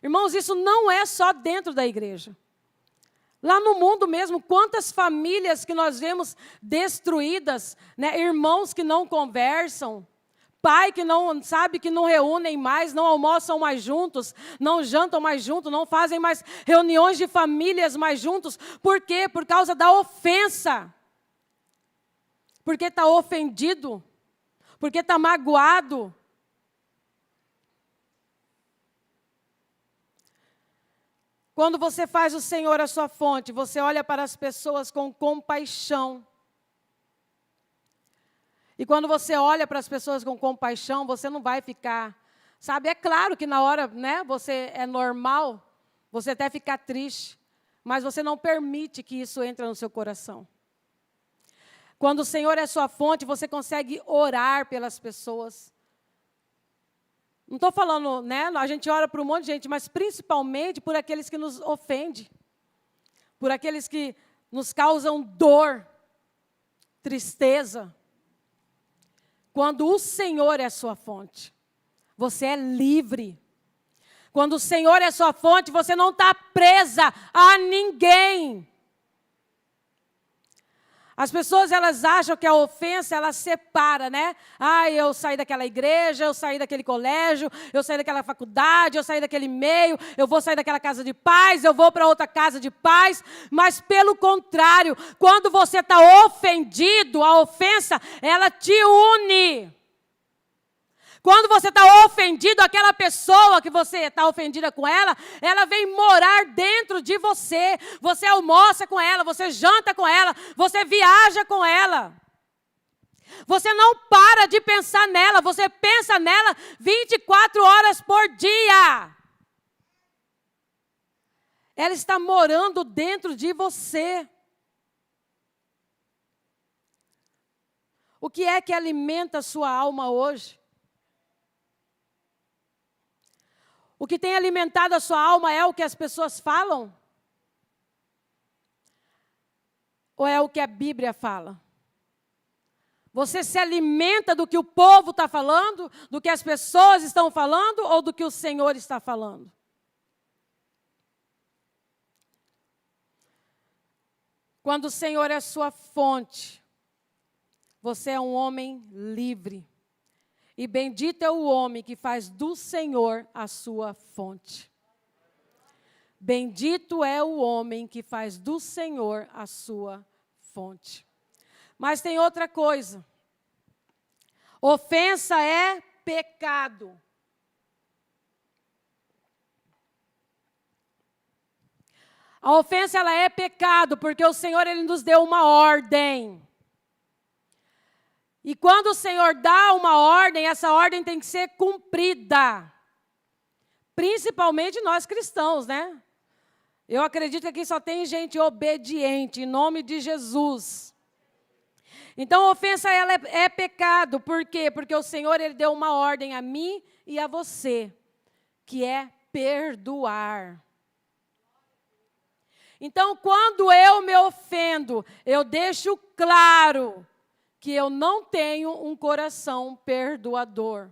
Irmãos, isso não é só dentro da igreja. Lá no mundo mesmo, quantas famílias que nós vemos destruídas, né? Irmãos que não conversam, pai que não, sabe, que não reúnem mais, não almoçam mais juntos, não jantam mais juntos, não fazem mais reuniões de famílias mais juntos. Por quê? Por causa da ofensa. Porque está ofendido, porque está magoado. Quando você faz o Senhor a sua fonte, você olha para as pessoas com compaixão. E quando você olha para as pessoas com compaixão, você não vai ficar, sabe, é claro que na hora, né, você é normal, você até ficar triste, mas você não permite que isso entre no seu coração. Quando o Senhor é sua fonte, você consegue orar pelas pessoas. Não estou falando, né, a gente ora por um monte de gente, mas principalmente por aqueles que nos ofendem, por aqueles que nos causam dor, tristeza. Quando o Senhor é sua fonte, você é livre. Quando o Senhor é sua fonte, você não está presa a ninguém. As pessoas, elas acham que a ofensa, ela separa, né? Ah, eu saí daquela igreja, eu saí daquele colégio, eu saí daquela faculdade, eu saí daquele meio, eu vou sair daquela casa de paz, eu vou para outra casa de paz. Mas, pelo contrário, quando você está ofendido, a ofensa, ela te une. Quando você está ofendido, aquela pessoa que você está ofendida com ela, ela vem morar dentro de você. Você almoça com ela, você janta com ela, você viaja com ela. Você não para de pensar nela, você pensa nela 24 horas por dia. Ela está morando dentro de você. O que é que alimenta a sua alma hoje? O que tem alimentado a sua alma é o que as pessoas falam? Ou é o que a Bíblia fala? Você se alimenta do que o povo está falando, do que as pessoas estão falando, ou do que o Senhor está falando? Quando o Senhor é sua fonte, você é um homem livre. E bendito é o homem que faz do Senhor a sua fonte. Bendito é o homem que faz do Senhor a sua fonte. Mas tem outra coisa. Ofensa é pecado. A ofensa, ela é pecado, porque o Senhor, Ele nos deu uma ordem. E quando o Senhor dá uma ordem, essa ordem tem que ser cumprida. Principalmente nós cristãos, né? Eu acredito que aqui só tem gente obediente, em nome de Jesus. Então, a ofensa ela é pecado. Por quê? Porque o Senhor ele deu uma ordem a mim e a você, que é perdoar. Então, quando eu me ofendo, eu deixo claro que eu não tenho um coração perdoador.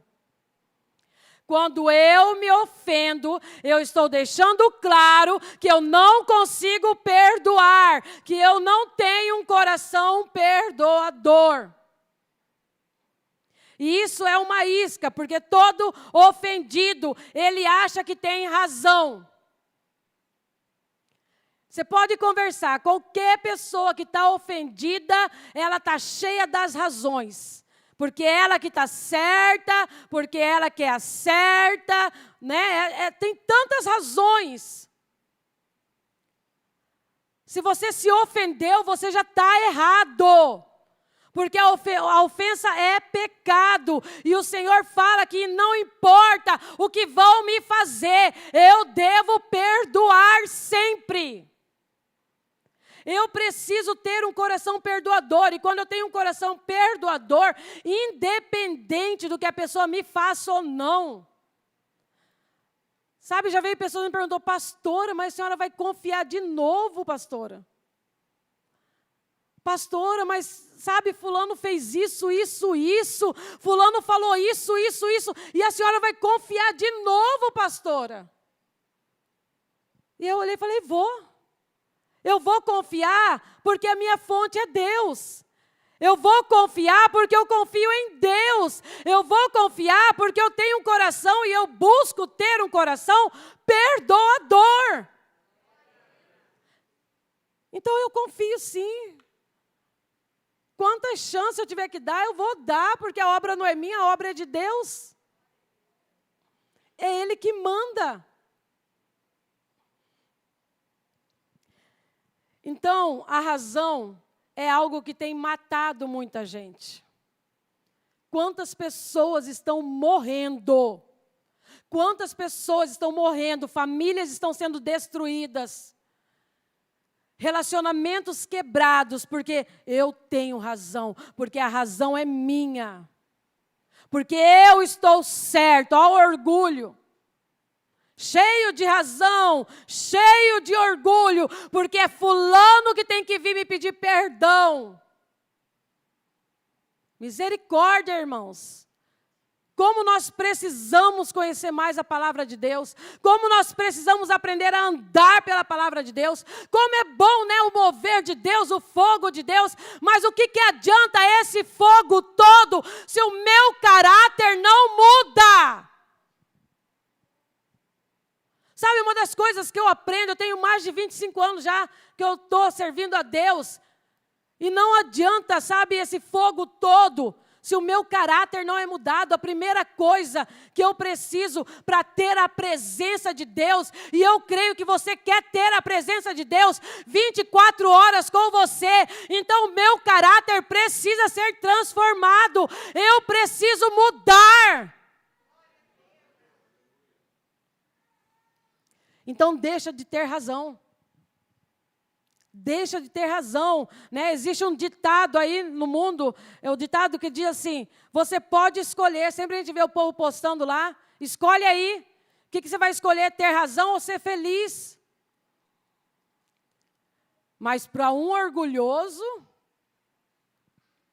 Quando eu me ofendo, eu estou deixando claro que eu não consigo perdoar, que eu não tenho um coração perdoador. E isso é uma isca, porque todo ofendido, ele acha que tem razão. Você pode conversar, qualquer pessoa que está ofendida, ela está cheia das razões. Porque ela que está certa, porque ela que é a certa, né? Tem tantas razões. Se você se ofendeu, você já está errado. Porque a ofensa é pecado. E o Senhor fala que não importa o que vão me fazer, eu devo perdoar sempre. Eu preciso ter um coração perdoador. E quando eu tenho um coração perdoador, independente do que a pessoa me faça ou não. Sabe, já veio pessoas e me perguntou, pastora, mas a senhora vai confiar de novo, pastora? Pastora, mas sabe, fulano fez isso. Fulano falou isso. E a senhora vai confiar de novo, pastora? E eu olhei e falei, vou. Eu vou confiar porque a minha fonte é Deus. Eu vou confiar porque eu confio em Deus. Eu vou confiar porque eu tenho um coração e eu busco ter um coração perdoador. Então eu confio sim. Quantas chances eu tiver que dar, eu vou dar, porque a obra não é minha, a obra é de Deus. É Ele que manda. Então, a razão é algo que tem matado muita gente. Quantas pessoas estão morrendo? Quantas pessoas estão morrendo? Famílias estão sendo destruídas. Relacionamentos quebrados, porque eu tenho razão, porque a razão é minha. Porque eu estou certo, ó orgulho. Cheio de razão, cheio de orgulho, porque é fulano que tem que vir me pedir perdão. Misericórdia, irmãos. Como nós precisamos conhecer mais a palavra de Deus, como nós precisamos aprender a andar pela palavra de Deus, como é bom, né, o mover de Deus, o fogo de Deus, mas o que adianta esse fogo todo se o meu caráter não muda? Sabe, uma das coisas que eu aprendo, eu tenho mais de 25 anos já que eu estou servindo a Deus, e não adianta, sabe, esse fogo todo, se o meu caráter não é mudado. A primeira coisa que eu preciso para ter a presença de Deus, e eu creio que você quer ter a presença de Deus 24 horas com você, então o meu caráter precisa ser transformado, eu preciso mudar. Então deixa de ter razão. Deixa de ter razão, né? Existe um ditado aí no mundo, é o ditado que diz assim, você pode escolher, sempre a gente vê o povo postando lá, escolhe aí, o que você vai escolher, ter razão ou ser feliz? Mas para um orgulhoso,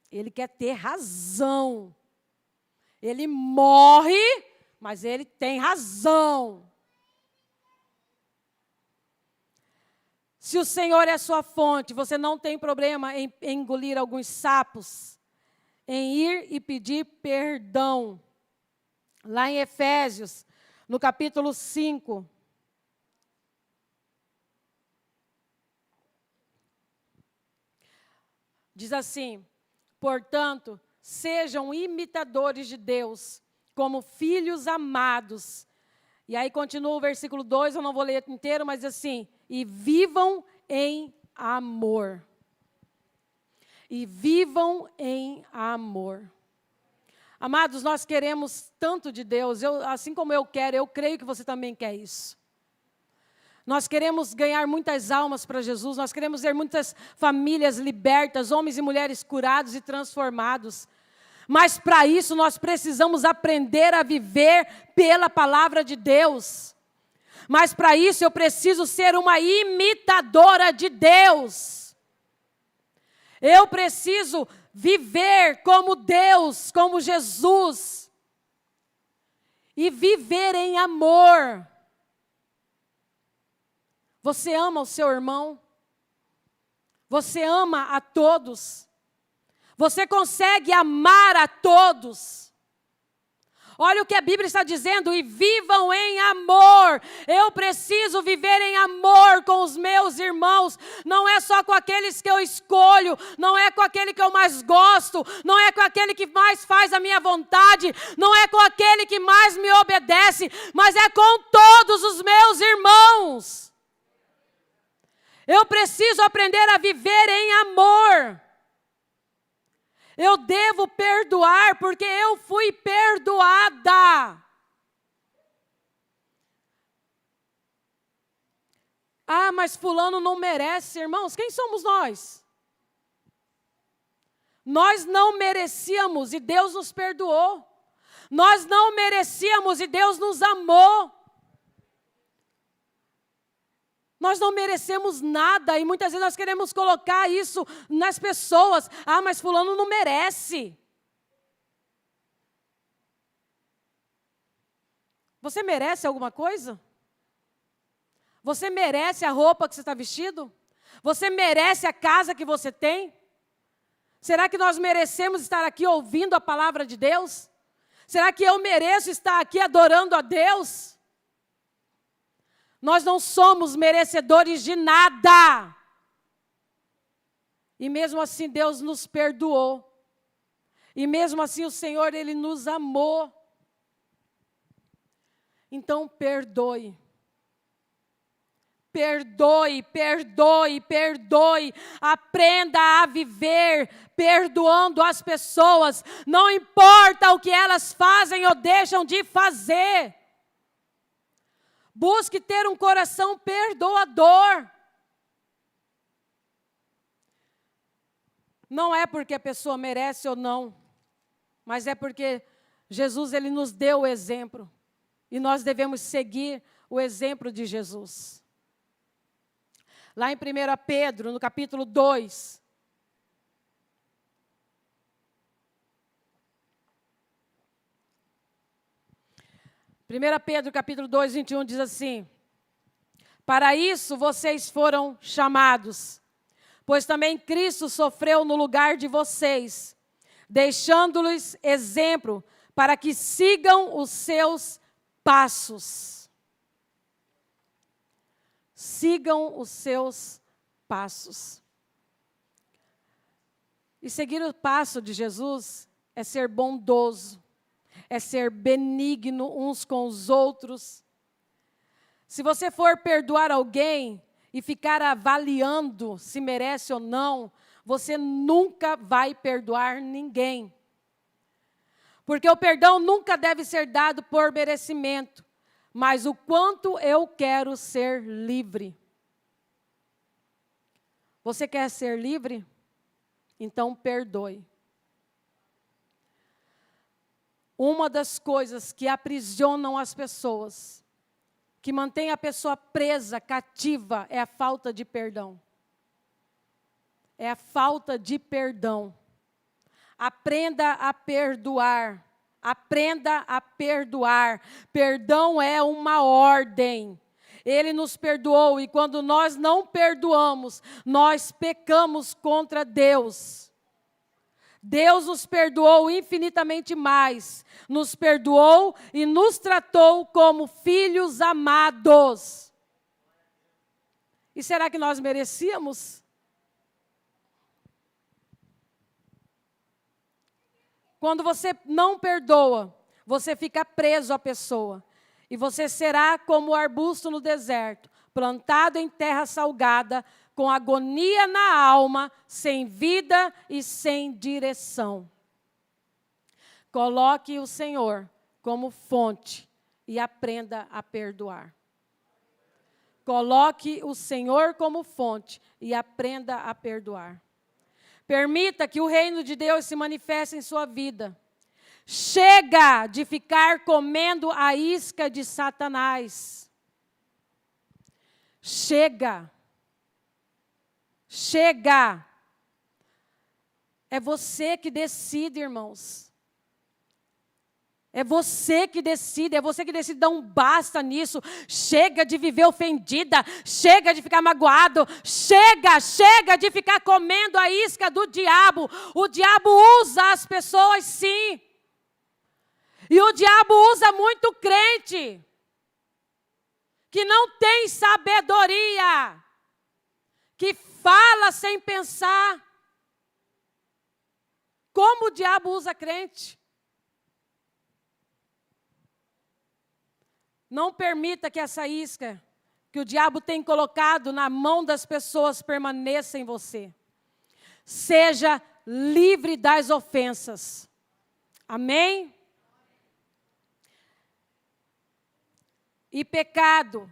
ele quer ter razão, ele morre, mas ele tem razão. Se o Senhor é a sua fonte, você não tem problema em engolir alguns sapos, em ir e pedir perdão. Lá em Efésios, no capítulo 5. Diz assim, portanto, sejam imitadores de Deus, como filhos amados. E aí continua o versículo 2, eu não vou ler inteiro, mas assim, e vivam em amor. E vivam em amor. Amados, nós queremos tanto de Deus, assim como eu quero, eu creio que você também quer isso. Nós queremos ganhar muitas almas para Jesus, nós queremos ver muitas famílias libertas, homens e mulheres curados e transformados. Mas para isso nós precisamos aprender a viver pela palavra de Deus. Mas para isso eu preciso ser uma imitadora de Deus. Eu preciso viver como Deus, como Jesus. E viver em amor. Você ama o seu irmão? Você ama a todos? Você consegue amar a todos? Olha o que a Bíblia está dizendo, e vivam em amor. Eu preciso viver em amor com os meus irmãos. Não é só com aqueles que eu escolho, não é com aquele que eu mais gosto, não é com aquele que mais faz a minha vontade, não é com aquele que mais me obedece, mas é com todos os meus irmãos. Eu preciso aprender a viver em amor. Eu devo perdoar porque eu fui perdoada. Ah, mas fulano não merece, irmãos. Quem somos nós? Nós não merecíamos e Deus nos perdoou. Nós não merecíamos e Deus nos amou. Nós não merecemos nada e muitas vezes nós queremos colocar isso nas pessoas. Ah, mas fulano não merece. Você merece alguma coisa? Você merece a roupa que você está vestido? Você merece a casa que você tem? Será que nós merecemos estar aqui ouvindo a palavra de Deus? Será que eu mereço estar aqui adorando a Deus? Nós não somos merecedores de nada. E mesmo assim Deus nos perdoou. E mesmo assim o Senhor, Ele nos amou. Então perdoe. Perdoe, perdoe, perdoe. Aprenda a viver perdoando as pessoas. Não importa o que elas fazem ou deixam de fazer. Busque ter um coração perdoador. Não é porque a pessoa merece ou não, mas é porque Jesus, Ele nos deu o exemplo. E nós devemos seguir o exemplo de Jesus. Lá em 1 Pedro, no capítulo 2. Pedro, capítulo 2, 21, diz assim: para isso vocês foram chamados, pois também Cristo sofreu no lugar de vocês, deixando-lhes exemplo para que sigam os seus passos. Sigam os seus passos. E seguir o passo de Jesus é ser bondoso, é ser benigno uns com os outros. Se você for perdoar alguém e ficar avaliando se merece ou não, você nunca vai perdoar ninguém. Porque o perdão nunca deve ser dado por merecimento, mas o quanto eu quero ser livre. Você quer ser livre? Então perdoe. Uma das coisas que aprisionam as pessoas, que mantém a pessoa presa, cativa, é a falta de perdão. É a falta de perdão. Aprenda a perdoar. Aprenda a perdoar. Perdão é uma ordem. Ele nos perdoou e quando nós não perdoamos, nós pecamos contra Deus. Deus nos perdoou infinitamente mais. Nos perdoou e nos tratou como filhos amados. E será que nós merecíamos? Quando você não perdoa, você fica preso à pessoa. E você será como o arbusto no deserto, plantado em terra salgada, com agonia na alma, sem vida e sem direção. Coloque o Senhor como fonte e aprenda a perdoar. Coloque o Senhor como fonte e aprenda a perdoar. Permita que o reino de Deus se manifeste em sua vida. Chega de ficar comendo a isca de Satanás. Chega. Chega. É você que decide, irmãos. É você que decide dar um basta nisso. Chega de viver ofendida, chega de ficar magoado, chega de ficar comendo a isca do diabo. O diabo usa as pessoas, sim. E o diabo usa muito crente, que não tem sabedoria, que fala sem pensar. Como o diabo usa crente? Não permita que essa isca que o diabo tem colocado na mão das pessoas permaneça em você. Seja livre das ofensas. Amém? E pecado.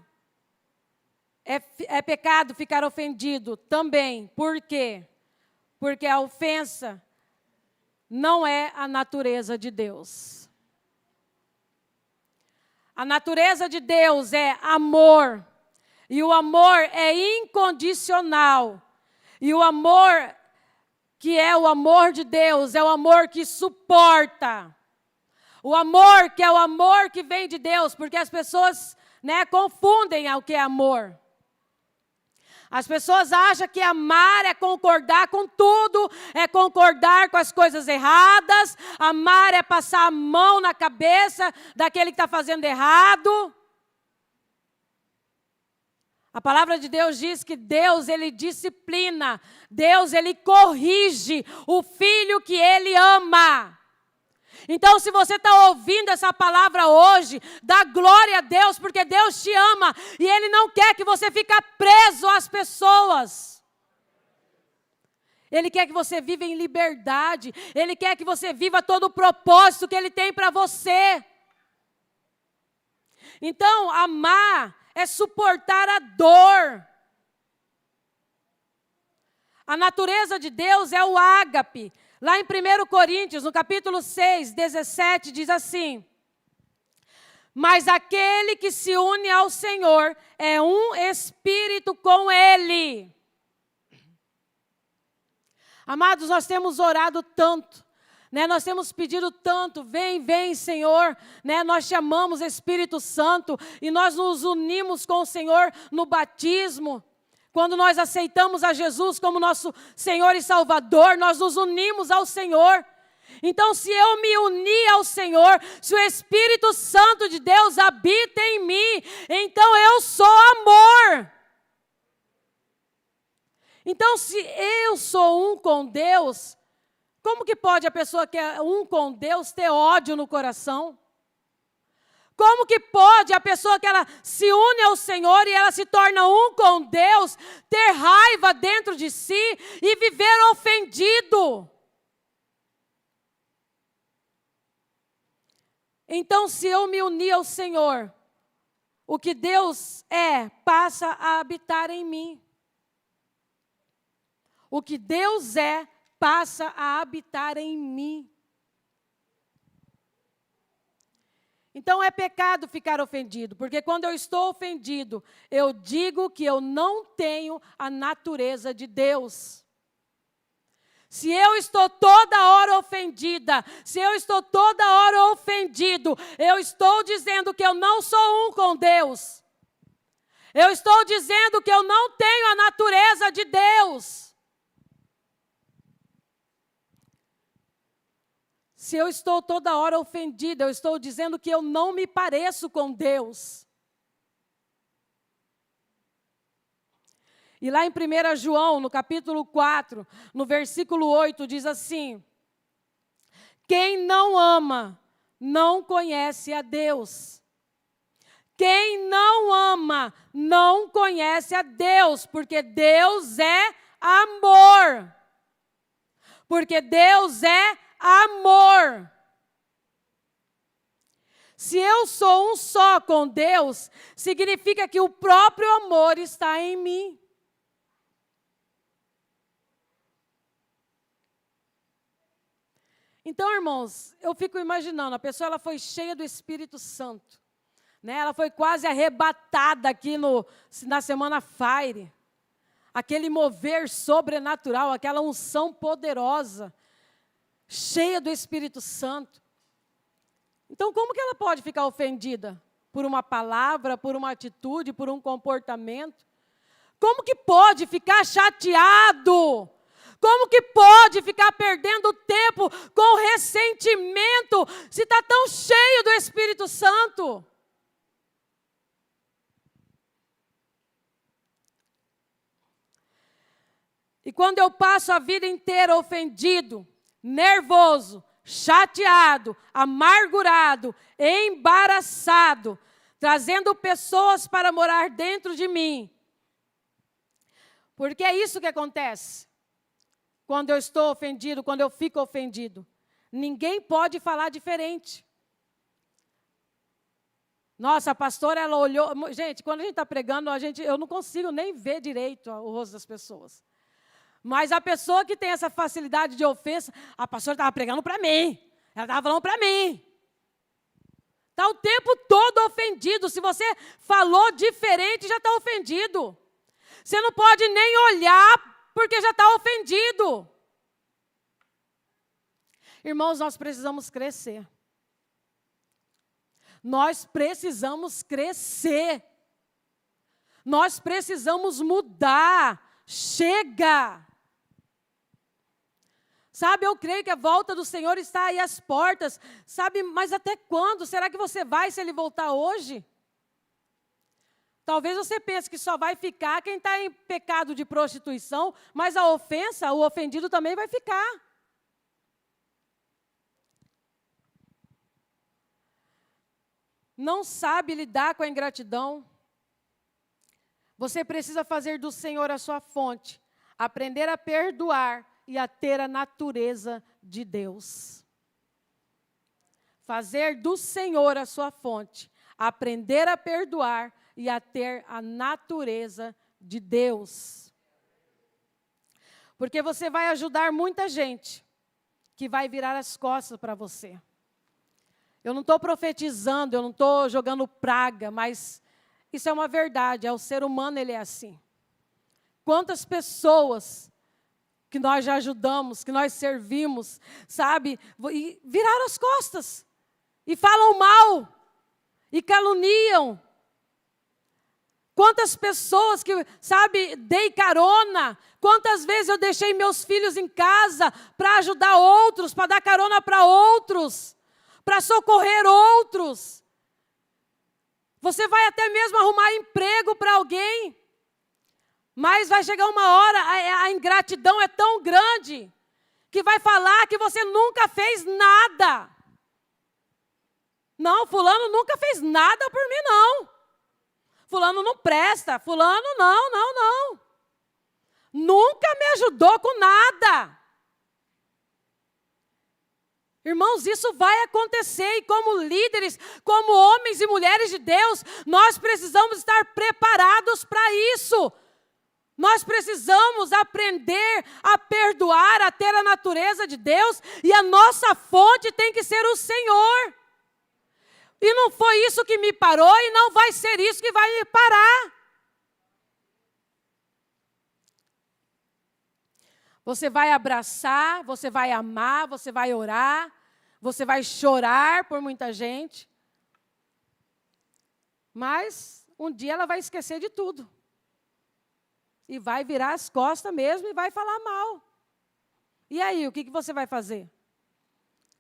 É pecado ficar ofendido também. Por quê? Porque a ofensa não é a natureza de Deus. A natureza de Deus é amor. E o amor é incondicional. E o amor, que é o amor de Deus, é o amor que suporta. O amor, que é o amor que vem de Deus, porque as pessoas, confundem o que é amor. As pessoas acham que amar é concordar com tudo, é concordar com as coisas erradas, amar é passar a mão na cabeça daquele que está fazendo errado. A palavra de Deus diz que Deus, Ele disciplina, Deus, Ele corrige o filho que Ele ama. Então, se você está ouvindo essa palavra hoje, dá glória a Deus, porque Deus te ama e Ele não quer que você fique preso às pessoas. Ele quer que você viva em liberdade, Ele quer que você viva todo o propósito que Ele tem para você. Então, amar é suportar a dor. A natureza de Deus é o ágape. Lá em 1 Coríntios, no capítulo 6, 17, diz assim: mas aquele que se une ao Senhor é um espírito com Ele. Amados, nós temos orado tanto, nós temos pedido tanto, vem Senhor, nós chamamos Espírito Santo e nós nos unimos com o Senhor no batismo. Quando nós aceitamos a Jesus como nosso Senhor e Salvador, nós nos unimos ao Senhor. Então, se eu me unir ao Senhor, se o Espírito Santo de Deus habita em mim, então eu sou amor. Então, se eu sou um com Deus, como que pode a pessoa que é um com Deus ter ódio no coração? Como que pode a pessoa que ela se une ao Senhor e ela se torna um com Deus, ter raiva dentro de si e viver ofendido? Então, se eu me unir ao Senhor, o que Deus passa a habitar em mim. O que Deus passa a habitar em mim. Então é pecado ficar ofendido, porque quando eu estou ofendido, eu digo que eu não tenho a natureza de Deus. Se eu estou toda hora ofendida, se eu estou toda hora ofendido, eu estou dizendo que eu não sou um com Deus. Eu estou dizendo que eu não tenho a natureza de Deus. Se eu estou toda hora ofendida, eu estou dizendo que eu não me pareço com Deus. E lá em 1 João, no capítulo 4, no versículo 8, diz assim: quem não ama, não conhece a Deus. Quem não ama, não conhece a Deus, porque Deus é amor. Porque Deus é amor. Se eu sou um só com Deus, significa que o próprio amor está em mim. Então, irmãos, eu fico imaginando, a pessoa ela foi cheia do Espírito Santo, né? Ela foi quase arrebatada aqui na Semana Fire. Aquele mover sobrenatural, aquela unção poderosa, cheia do Espírito Santo. Então, como que ela pode ficar ofendida? Por uma palavra, por uma atitude, por um comportamento? Como que pode ficar chateado? Como que pode ficar perdendo tempo com ressentimento, se está tão cheio do Espírito Santo? E quando eu passo a vida inteira ofendido, nervoso, chateado, amargurado, embaraçado, trazendo pessoas para morar dentro de mim, porque é isso que acontece. Quando eu estou ofendido, quando eu fico ofendido, ninguém pode falar diferente. Nossa, a pastora, ela olhou... Gente, quando a gente está pregando, eu não consigo nem ver direito o rosto das pessoas. Mas a pessoa que tem essa facilidade de ofensa, a pastora estava pregando para mim. Ela estava falando para mim. Está o tempo todo ofendido. Se você falou diferente, já está ofendido. Você não pode nem olhar, porque já está ofendido. Irmãos, nós precisamos crescer. Nós precisamos crescer. Nós precisamos mudar. Chega! Sabe, eu creio que a volta do Senhor está aí às portas. Sabe, mas até quando? Será que você vai se Ele voltar hoje? Talvez você pense que só vai ficar quem está em pecado de prostituição, mas a ofensa, o ofendido também vai ficar. Não sabe lidar com a ingratidão. Você precisa fazer do Senhor a sua fonte, aprender a perdoar e a ter a natureza de Deus. Fazer do Senhor a sua fonte, aprender a perdoar e a ter a natureza de Deus. Porque você vai ajudar muita gente que vai virar as costas para você. Eu não estou profetizando, eu não estou jogando praga, mas isso é uma verdade, o ser humano ele é assim. Quantas pessoas que nós já ajudamos, que nós servimos, sabe, e viraram as costas, e falam mal, e caluniam. Quantas pessoas que, sabe, dei carona, quantas vezes eu deixei meus filhos em casa para ajudar outros, para dar carona para outros, para socorrer outros. Você vai até mesmo arrumar emprego para alguém, mas vai chegar uma hora, a ingratidão é tão grande, que vai falar que você nunca fez nada. Não, fulano nunca fez nada por mim, não. Fulano não presta, fulano não. Nunca me ajudou com nada. Irmãos, isso vai acontecer e como líderes, como homens e mulheres de Deus, nós precisamos estar preparados para isso. Nós precisamos aprender a perdoar, a ter a natureza de Deus e a nossa fonte tem que ser o Senhor. E não foi isso que me parou e não vai ser isso que vai me parar. Você vai abraçar, você vai amar, você vai orar, você vai chorar por muita gente. Mas um dia ela vai esquecer de tudo. E vai virar as costas mesmo e vai falar mal. E aí, o que você vai fazer?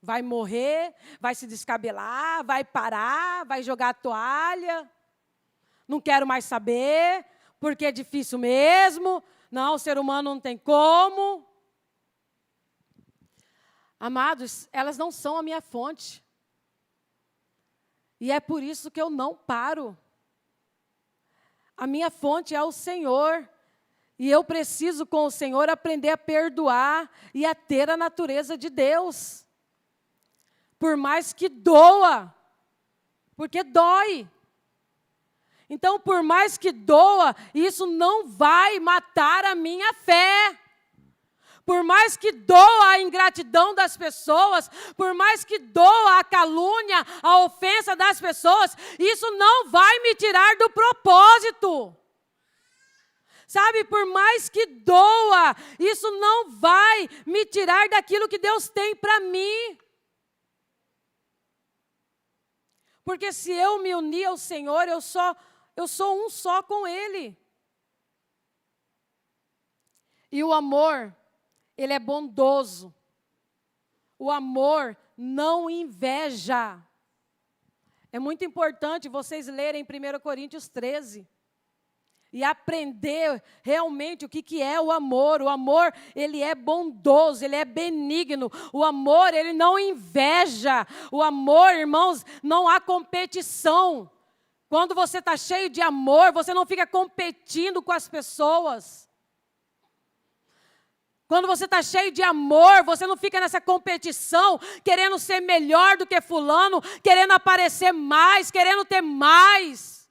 Vai morrer, vai se descabelar, vai parar, vai jogar a toalha. Não quero mais saber, porque é difícil mesmo. Não, o ser humano não tem como. Amados, elas não são a minha fonte. E é por isso que eu não paro. A minha fonte é o Senhor. E eu preciso, com o Senhor, aprender a perdoar e a ter a natureza de Deus. Por mais que doa. porque dói. Então, por mais que doa, isso não vai matar a minha fé. Por mais que doa a ingratidão das pessoas, por mais que doa a calúnia, a ofensa das pessoas, isso não vai me tirar do propósito. Sabe, por mais que doa, isso não vai me tirar daquilo que Deus tem para mim. Porque se eu me unir ao Senhor, eu sou um só com Ele. E o amor, ele é bondoso. O amor não inveja. É muito importante vocês lerem 1 Coríntios 13. E aprender realmente o que é o amor. O amor, ele é bondoso, ele é benigno. O amor, ele não inveja. O amor, irmãos, não há competição. Quando você está cheio de amor, você não fica competindo com as pessoas. Quando você está cheio de amor, você não fica nessa competição, querendo ser melhor do que fulano, querendo aparecer mais, querendo ter mais.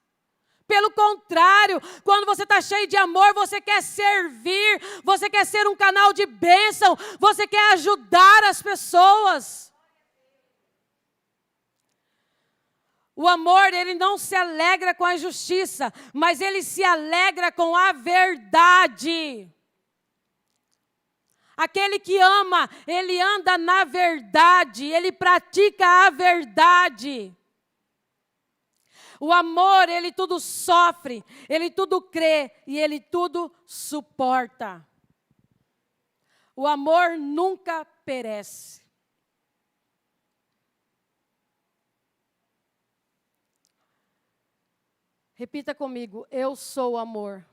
Pelo contrário, quando você está cheio de amor, você quer servir, você quer ser um canal de bênção, você quer ajudar as pessoas. O amor, ele não se alegra com a injustiça, mas ele se alegra com a verdade. Aquele que ama, ele anda na verdade, ele pratica a verdade. O amor, ele tudo sofre, ele tudo crê e ele tudo suporta. O amor nunca perece. Repita comigo, eu sou amor.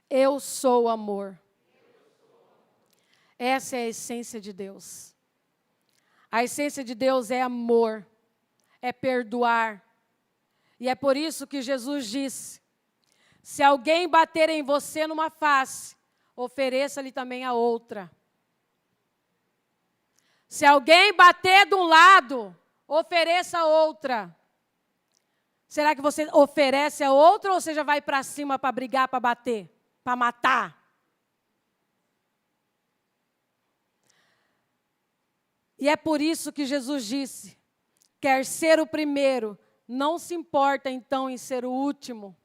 Eu sou amor. Essa é a essência de Deus. A essência de Deus é amor. É perdoar. E é por isso que Jesus disse, se alguém bater em você numa face, ofereça-lhe também a outra. Se alguém bater de um lado, ofereça a outra. Será que você oferece a outra ou você já vai para cima para brigar, para bater, para matar? E é por isso que Jesus disse, quer ser o primeiro, não se importa então em ser o último.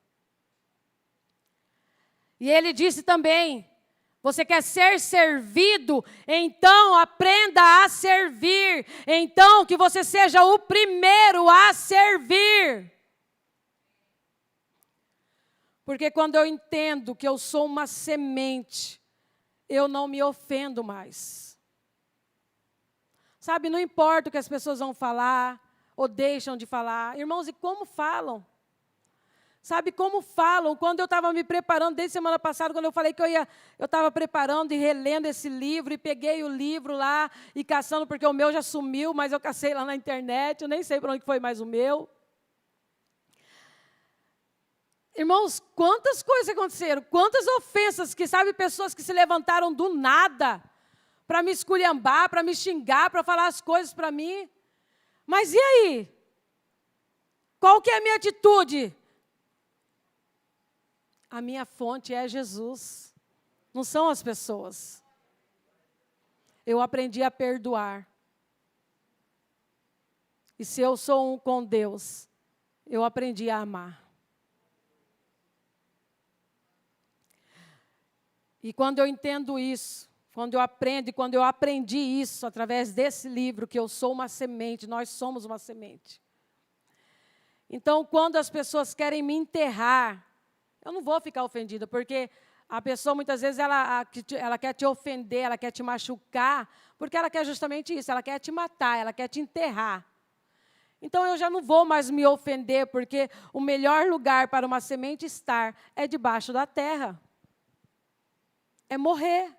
E ele disse também, você quer ser servido, então aprenda a servir. Então que você seja o primeiro a servir. Porque quando eu entendo que eu sou uma semente, eu não me ofendo mais. Sabe, não importa o que as pessoas vão falar, ou deixam de falar. Irmãos, e como falam? Sabe como falam? Quando eu estava me preparando, desde semana passada, quando eu falei que eu estava preparando e relendo esse livro, e peguei o livro lá, e caçando, porque o meu já sumiu, mas eu cacei lá na internet, eu nem sei para onde foi mais o meu. Irmãos, quantas coisas aconteceram, quantas ofensas, que sabe, pessoas que se levantaram do nada, para me esculhambar, para me xingar, para falar as coisas para mim. Mas e aí? Qual que é a minha atitude? A minha fonte é Jesus, não são as pessoas. Eu aprendi a perdoar. E se eu sou um com Deus, eu aprendi a amar. E quando eu entendo isso, quando eu aprendo e quando eu aprendi isso através desse livro, que eu sou uma semente, nós somos uma semente. Então, quando as pessoas querem me enterrar, eu não vou ficar ofendida, porque a pessoa, muitas vezes, ela quer te ofender, ela quer te machucar, porque ela quer justamente isso, ela quer te matar, ela quer te enterrar. Então, eu já não vou mais me ofender, porque o melhor lugar para uma semente estar é debaixo da terra. É morrer.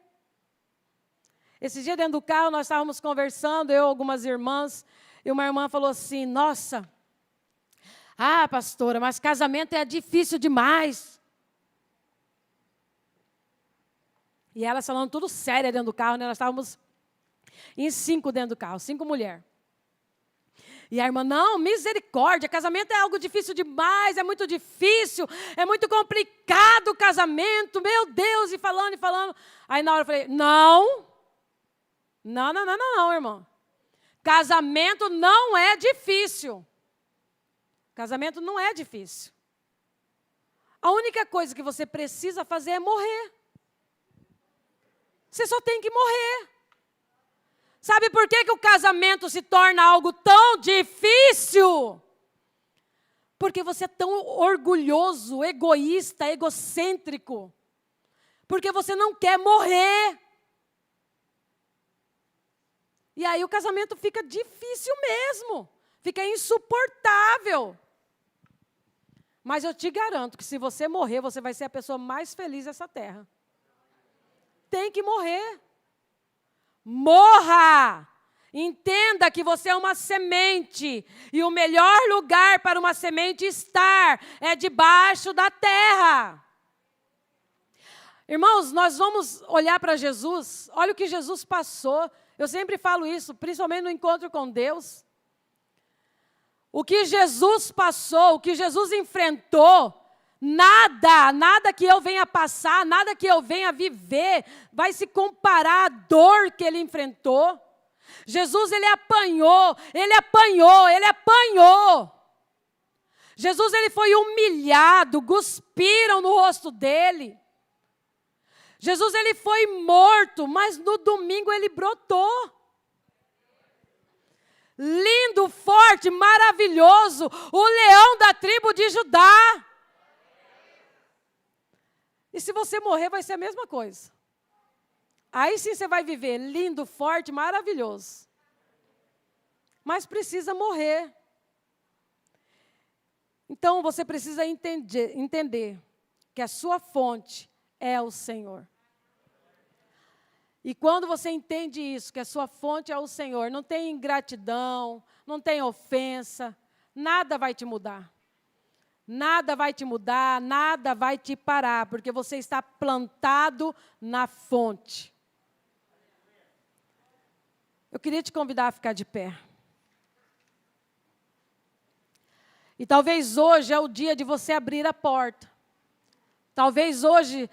Esse dia dentro do carro, nós estávamos conversando, eu e algumas irmãs, e uma irmã falou assim, nossa, pastora, mas casamento é difícil demais. E ela falando tudo séria dentro do carro, né? Nós estávamos em 5 dentro do carro, 5 mulheres. E a irmã, não, misericórdia, casamento é algo difícil demais, é muito difícil, é muito complicado o casamento, meu Deus, e falando, e falando. Aí na hora eu falei, não, irmão. Casamento não é difícil. Casamento não é difícil. A única coisa que você precisa fazer é morrer. Você só tem que morrer. Sabe por que o casamento se torna algo tão difícil? Porque você é tão orgulhoso, egoísta, egocêntrico. Porque você não quer morrer. E aí o casamento fica difícil mesmo. Fica insuportável. Mas eu te garanto que se você morrer, você vai ser a pessoa mais feliz dessa terra. Tem que morrer. Morra! Entenda que você é uma semente. E o melhor lugar para uma semente estar é debaixo da terra. Irmãos, nós vamos olhar para Jesus. Olha o que Jesus passou. Eu sempre falo isso, principalmente no encontro com Deus. O que Jesus passou, o que Jesus enfrentou, nada que eu venha passar, nada que eu venha viver, vai se comparar à dor que ele enfrentou. Jesus, ele apanhou. Jesus, ele foi humilhado, cuspiram no rosto dele. Jesus, ele foi morto, mas no domingo ele brotou. Lindo, forte, maravilhoso, o leão da tribo de Judá. E se você morrer, vai ser a mesma coisa. Aí sim você vai viver lindo, forte, maravilhoso. Mas precisa morrer. Então você precisa entender que a sua fonte é o Senhor. E quando você entende isso, que a sua fonte é o Senhor, não tem ingratidão, não tem ofensa, nada vai te mudar. Nada vai te mudar, nada vai te parar, porque você está plantado na fonte. Eu queria te convidar a ficar de pé. E talvez hoje é o dia de você abrir a porta. Talvez hoje,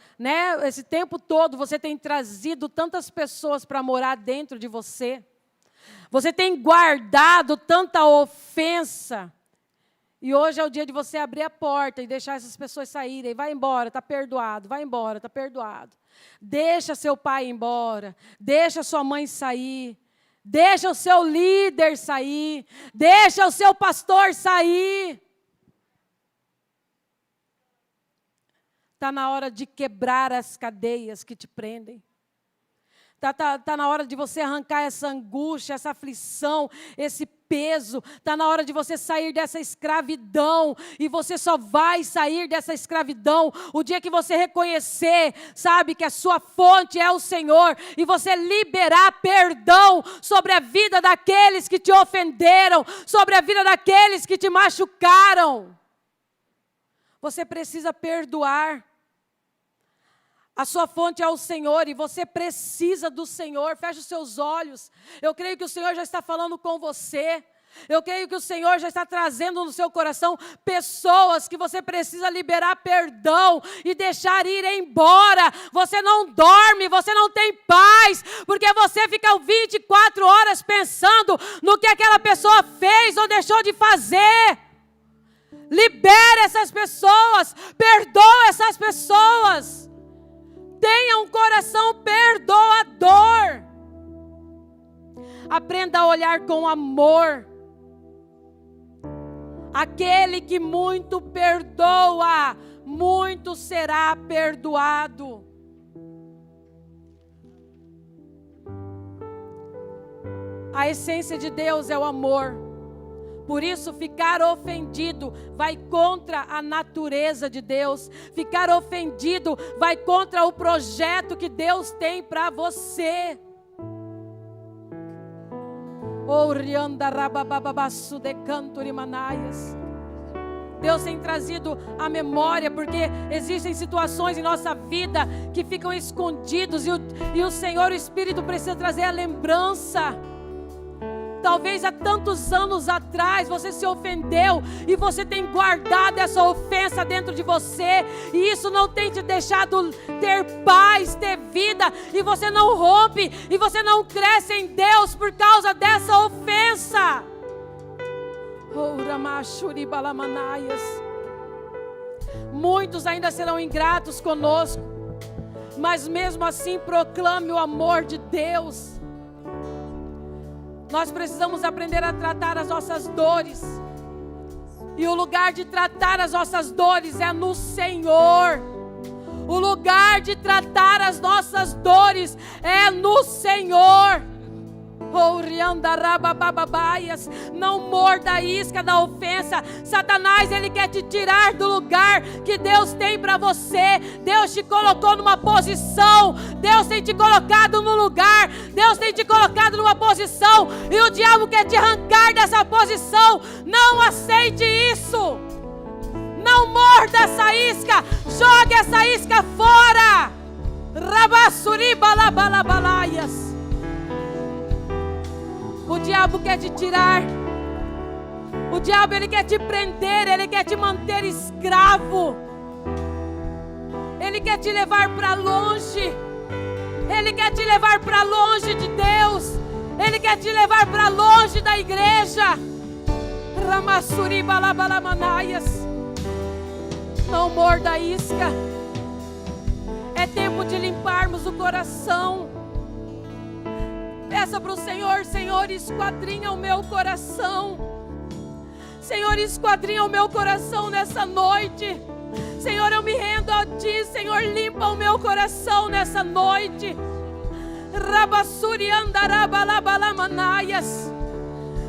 esse tempo todo, você tenha trazido tantas pessoas para morar dentro de você. Você tem guardado tanta ofensa. E hoje é o dia de você abrir a porta e deixar essas pessoas saírem. Vai embora, está perdoado. Vai embora, está perdoado. Deixa seu pai ir embora. Deixa sua mãe sair. Deixa o seu líder sair. Deixa o seu pastor sair. Está na hora de quebrar as cadeias que te prendem. Está na hora de você arrancar essa angústia, essa aflição, esse peso. Está na hora de você sair dessa escravidão. E você só vai sair dessa escravidão o dia que você reconhecer, sabe, que a sua fonte é o Senhor. E você liberar perdão sobre a vida daqueles que te ofenderam, sobre a vida daqueles que te machucaram. Você precisa perdoar. A sua fonte é o Senhor e você precisa do Senhor. Feche os seus olhos. Eu creio que o Senhor já está falando com você. Eu creio que o Senhor já está trazendo no seu coração pessoas que você precisa liberar perdão e deixar ir embora. Você não dorme, você não tem paz, porque você fica 24 horas pensando no que aquela pessoa fez ou deixou de fazer. Libere essas pessoas, perdoa essas pessoas. Tenha um coração perdoador. Aprenda a olhar com amor. Aquele que muito perdoa, muito será perdoado. A essência de Deus é o amor. Por isso, ficar ofendido vai contra a natureza de Deus. Ficar ofendido vai contra o projeto que Deus tem para você. Deus tem trazido a memória, porque existem situações em nossa vida que ficam escondidos e o Senhor, o Espírito, precisa trazer a lembrança. Talvez há tantos anos atrás você se ofendeu e você tem guardado essa ofensa dentro de você, e isso não tem te deixado ter paz, ter vida, e você não rompe, e você não cresce em Deus por causa dessa ofensa. Muitos ainda serão ingratos conosco, mas mesmo assim proclame o amor de Deus. Nós precisamos aprender a tratar as nossas dores, e o lugar de tratar as nossas dores é no Senhor. O lugar de tratar as nossas dores é no Senhor. Não morda a isca da ofensa. Satanás, ele quer te tirar do lugar que Deus tem para você. Deus te colocou numa posição, Deus tem te colocado no lugar, Deus tem te colocado numa posição, e o diabo quer te arrancar dessa posição. Não aceite isso. Não morda essa isca. Jogue essa isca fora. Rabassuri balabalabalaias. O diabo quer te tirar. O diabo, ele quer te prender, ele quer te manter escravo. Ele quer te levar para longe. Ele quer te levar para longe de Deus. Ele quer te levar para longe da igreja. Ramassuri balabalamanaias. Não morda a isca. É tempo de limparmos o coração. Peça para o Senhor: Senhor, esquadrinha o meu coração. Senhor, esquadrinha o meu coração nessa noite. Senhor, eu me rendo a Ti. Senhor, limpa o meu coração nessa noite. Rabassuri andarabalabamanaias.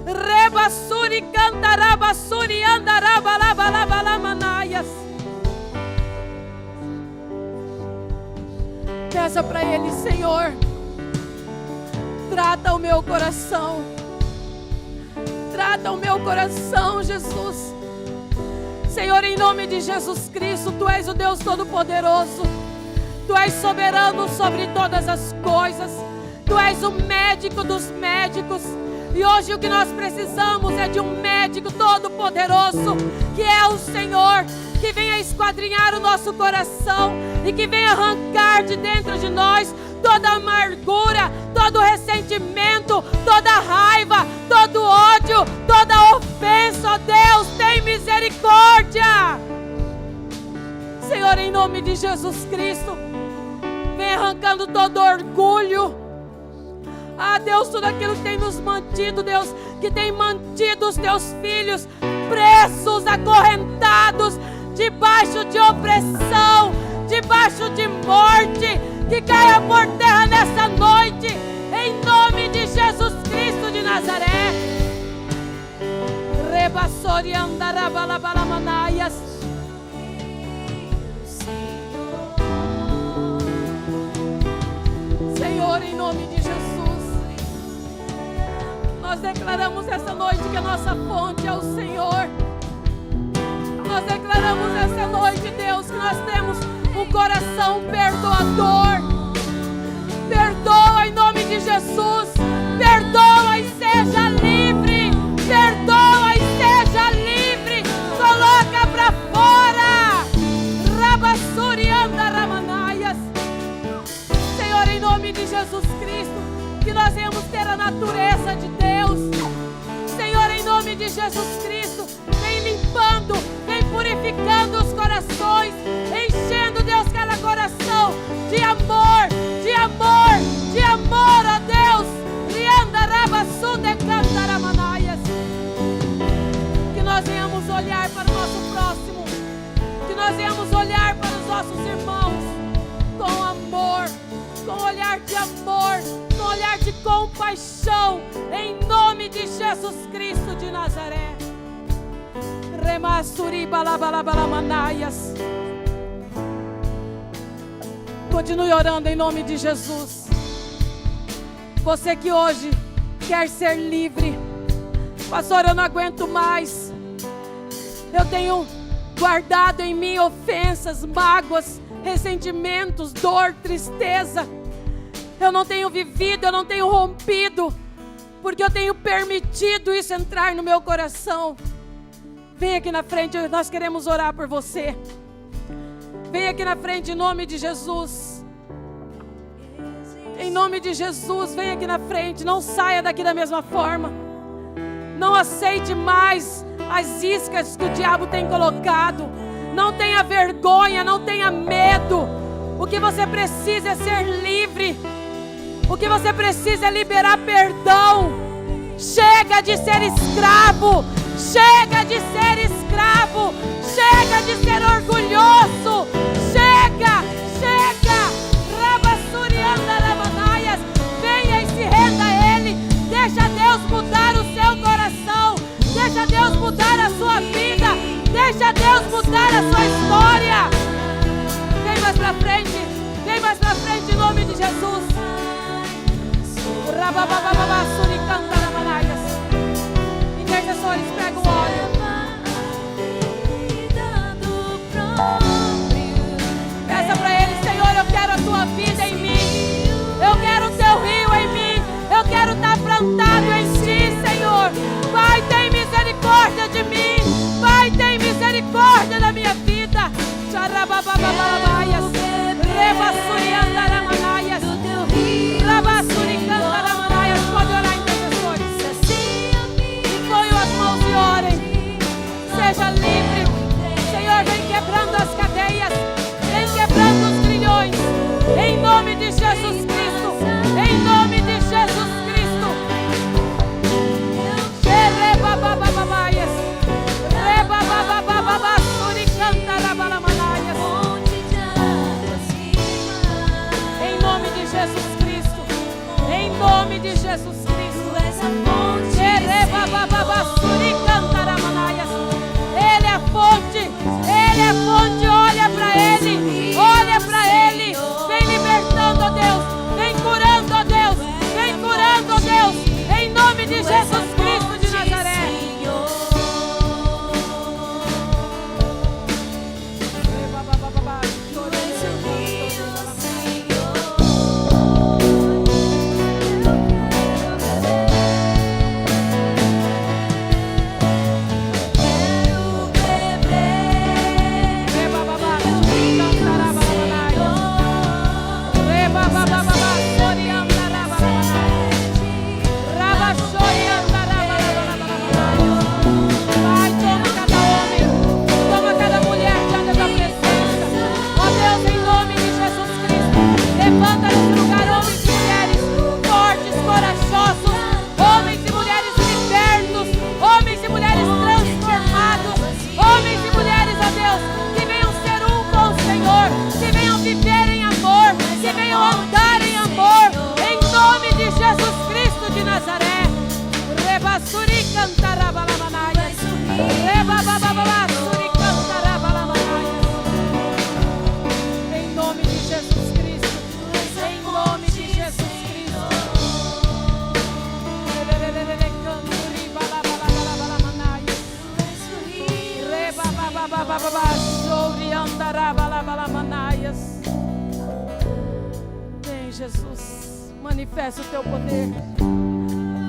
Rebassuri cantarabassuri andarabalabalabalamanaias. Peça para Ele: Senhor, trata o meu coração. Trata o meu coração, Jesus. Senhor, em nome de Jesus Cristo, Tu és o Deus Todo-Poderoso. Tu és soberano sobre todas as coisas. Tu és o médico dos médicos. E hoje o que nós precisamos é de um médico todo-poderoso, que é o Senhor, que venha esquadrinhar o nosso coração e que venha arrancar de dentro de nós toda amargura, todo ressentimento, toda raiva, todo ódio, toda ofensa. Ó Deus, tem misericórdia. Senhor, em nome de Jesus Cristo, vem arrancando todo orgulho. Ah, Deus, tudo aquilo que tem nos mantido, Deus, que tem mantido os Teus filhos presos, acorrentados, debaixo de opressão, debaixo de morte, que caia por terra nessa noite, em nome de Jesus Cristo de Nazaré. Rebassori andarabalabamanaias. Senhor, em nome de Jesus, nós declaramos essa noite que a nossa fonte é o Senhor. Nós declaramos essa noite, Deus, que nós temos um coração perdoador. Perdoa em nome de Jesus. Perdoa e seja livre. Perdoa e seja livre. Coloca para fora. Rabassuri andaramanaias. Senhor, em nome de Jesus Cristo, que nós venhamos ter a natureza de Deus. Senhor, em nome de Jesus Cristo, vem limpando, vem purificando os corações, enchendo, Deus, cada coração de amor, de amor, de amor, ó Deus. Que nós venhamos olhar para o nosso próximo, que nós venhamos olhar para os nossos irmãos com amor, com olhar de amor, com olhar de compaixão, em nome de Jesus Cristo de Nazaré. Remassuri balabalabamanaias. Continue orando em nome de Jesus. Você que hoje quer ser livre. Pastor, eu não aguento mais. Eu tenho guardado em mim ofensas, mágoas, ressentimentos, dor, tristeza. Eu não tenho vivido, eu não tenho rompido, porque eu tenho permitido isso entrar no meu coração. Vem aqui na frente, nós queremos orar por você. Vem aqui na frente em nome de Jesus. Em nome de Jesus, vem aqui na frente. Não saia daqui da mesma forma. Não aceite mais as iscas que o diabo tem colocado. Não tenha vergonha, não tenha medo. O que você precisa é ser livre. O que você precisa é liberar perdão. Chega de ser escravo. Chega de ser escravo. Chega de ser orgulhoso. Chega, chega. Rabassuriandaramandaias. Venha e se renda a Ele. Deixa Deus mudar o seu coração. Deixa Deus mudar a sua vida. Deixa Deus mudar a sua história. Vem mais pra frente. Vem mais pra frente em nome de Jesus. Intercessores, pega o óleo. Peça pra Ele: Senhor, eu quero a tua vida em mim. Eu quero o teu rio em mim. Eu quero estar plantado em ti, Senhor. Pai, tem misericórdia de mim. Pai, tem misericórdia da minha vida. Pode orar, intercessores. Põe as mãos e orem. Seja livre. Senhor, vem quebrando as cadeias. Vem quebrando os grilhões. Em nome de Jesus Cristo. Em nome de Jesus Cristo. Em nome de Jesus Cristo. Em nome de Jesus Cristo. Ele é fonte. Ele é fonte. Olha para Ele. Olha para Ele. Vem libertando, ó Deus. Vem curando, ó Deus. Vem curando, ó Deus. Em nome de Jesus Cristo de Nazaré. Em nome de Jesus Cristo. Em nome de Jesus Cristo. Vem, Jesus, manifesta o teu poder.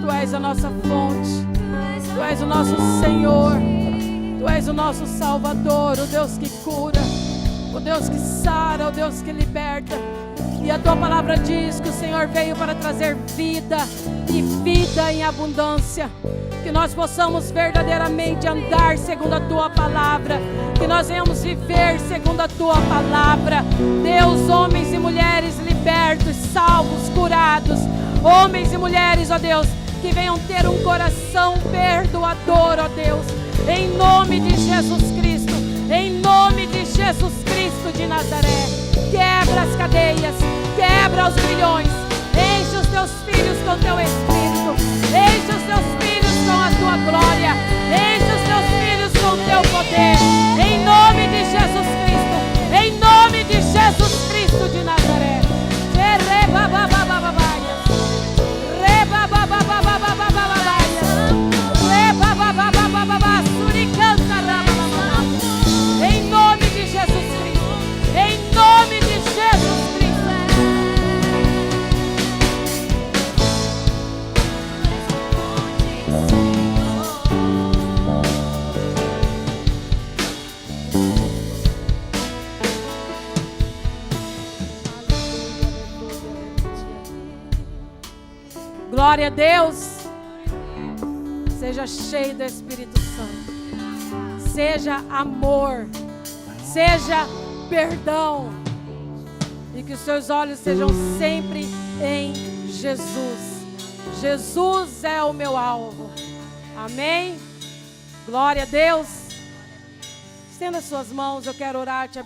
Tu és a nossa fonte. Tu és o nosso Senhor. Tu és o nosso Salvador, o Deus que cura, o Deus que sara, o Deus que liberta. E a tua palavra diz que o Senhor veio para trazer vida e vida em abundância. Que nós possamos verdadeiramente andar segundo a tua palavra. Que nós venhamos viver segundo a tua palavra. Deus, homens e mulheres libertos, salvos, curados. Homens e mulheres, ó Deus, que venham ter um coração perdoador, ó Deus. Em nome de Jesus Cristo. Em nome de Jesus Cristo de Nazaré. Quebra as cadeias. Quebra os grilhões. Enche os teus filhos com teu Espírito. Enche os teus filhos com a tua glória. Enche os teus filhos com teu poder. Em nome de Jesus Cristo. Em nome de Jesus Cristo de Nazaré. Em nome de Jesus Cristo. Em nome de Jesus Cristo. Glória a Deus. Seja cheio do Espírito Santo. Seja amor. Seja perdão. E que os seus olhos sejam sempre em Jesus. Jesus é o meu alvo. Amém? Glória a Deus. Estenda suas mãos, eu quero orar, te abençoar.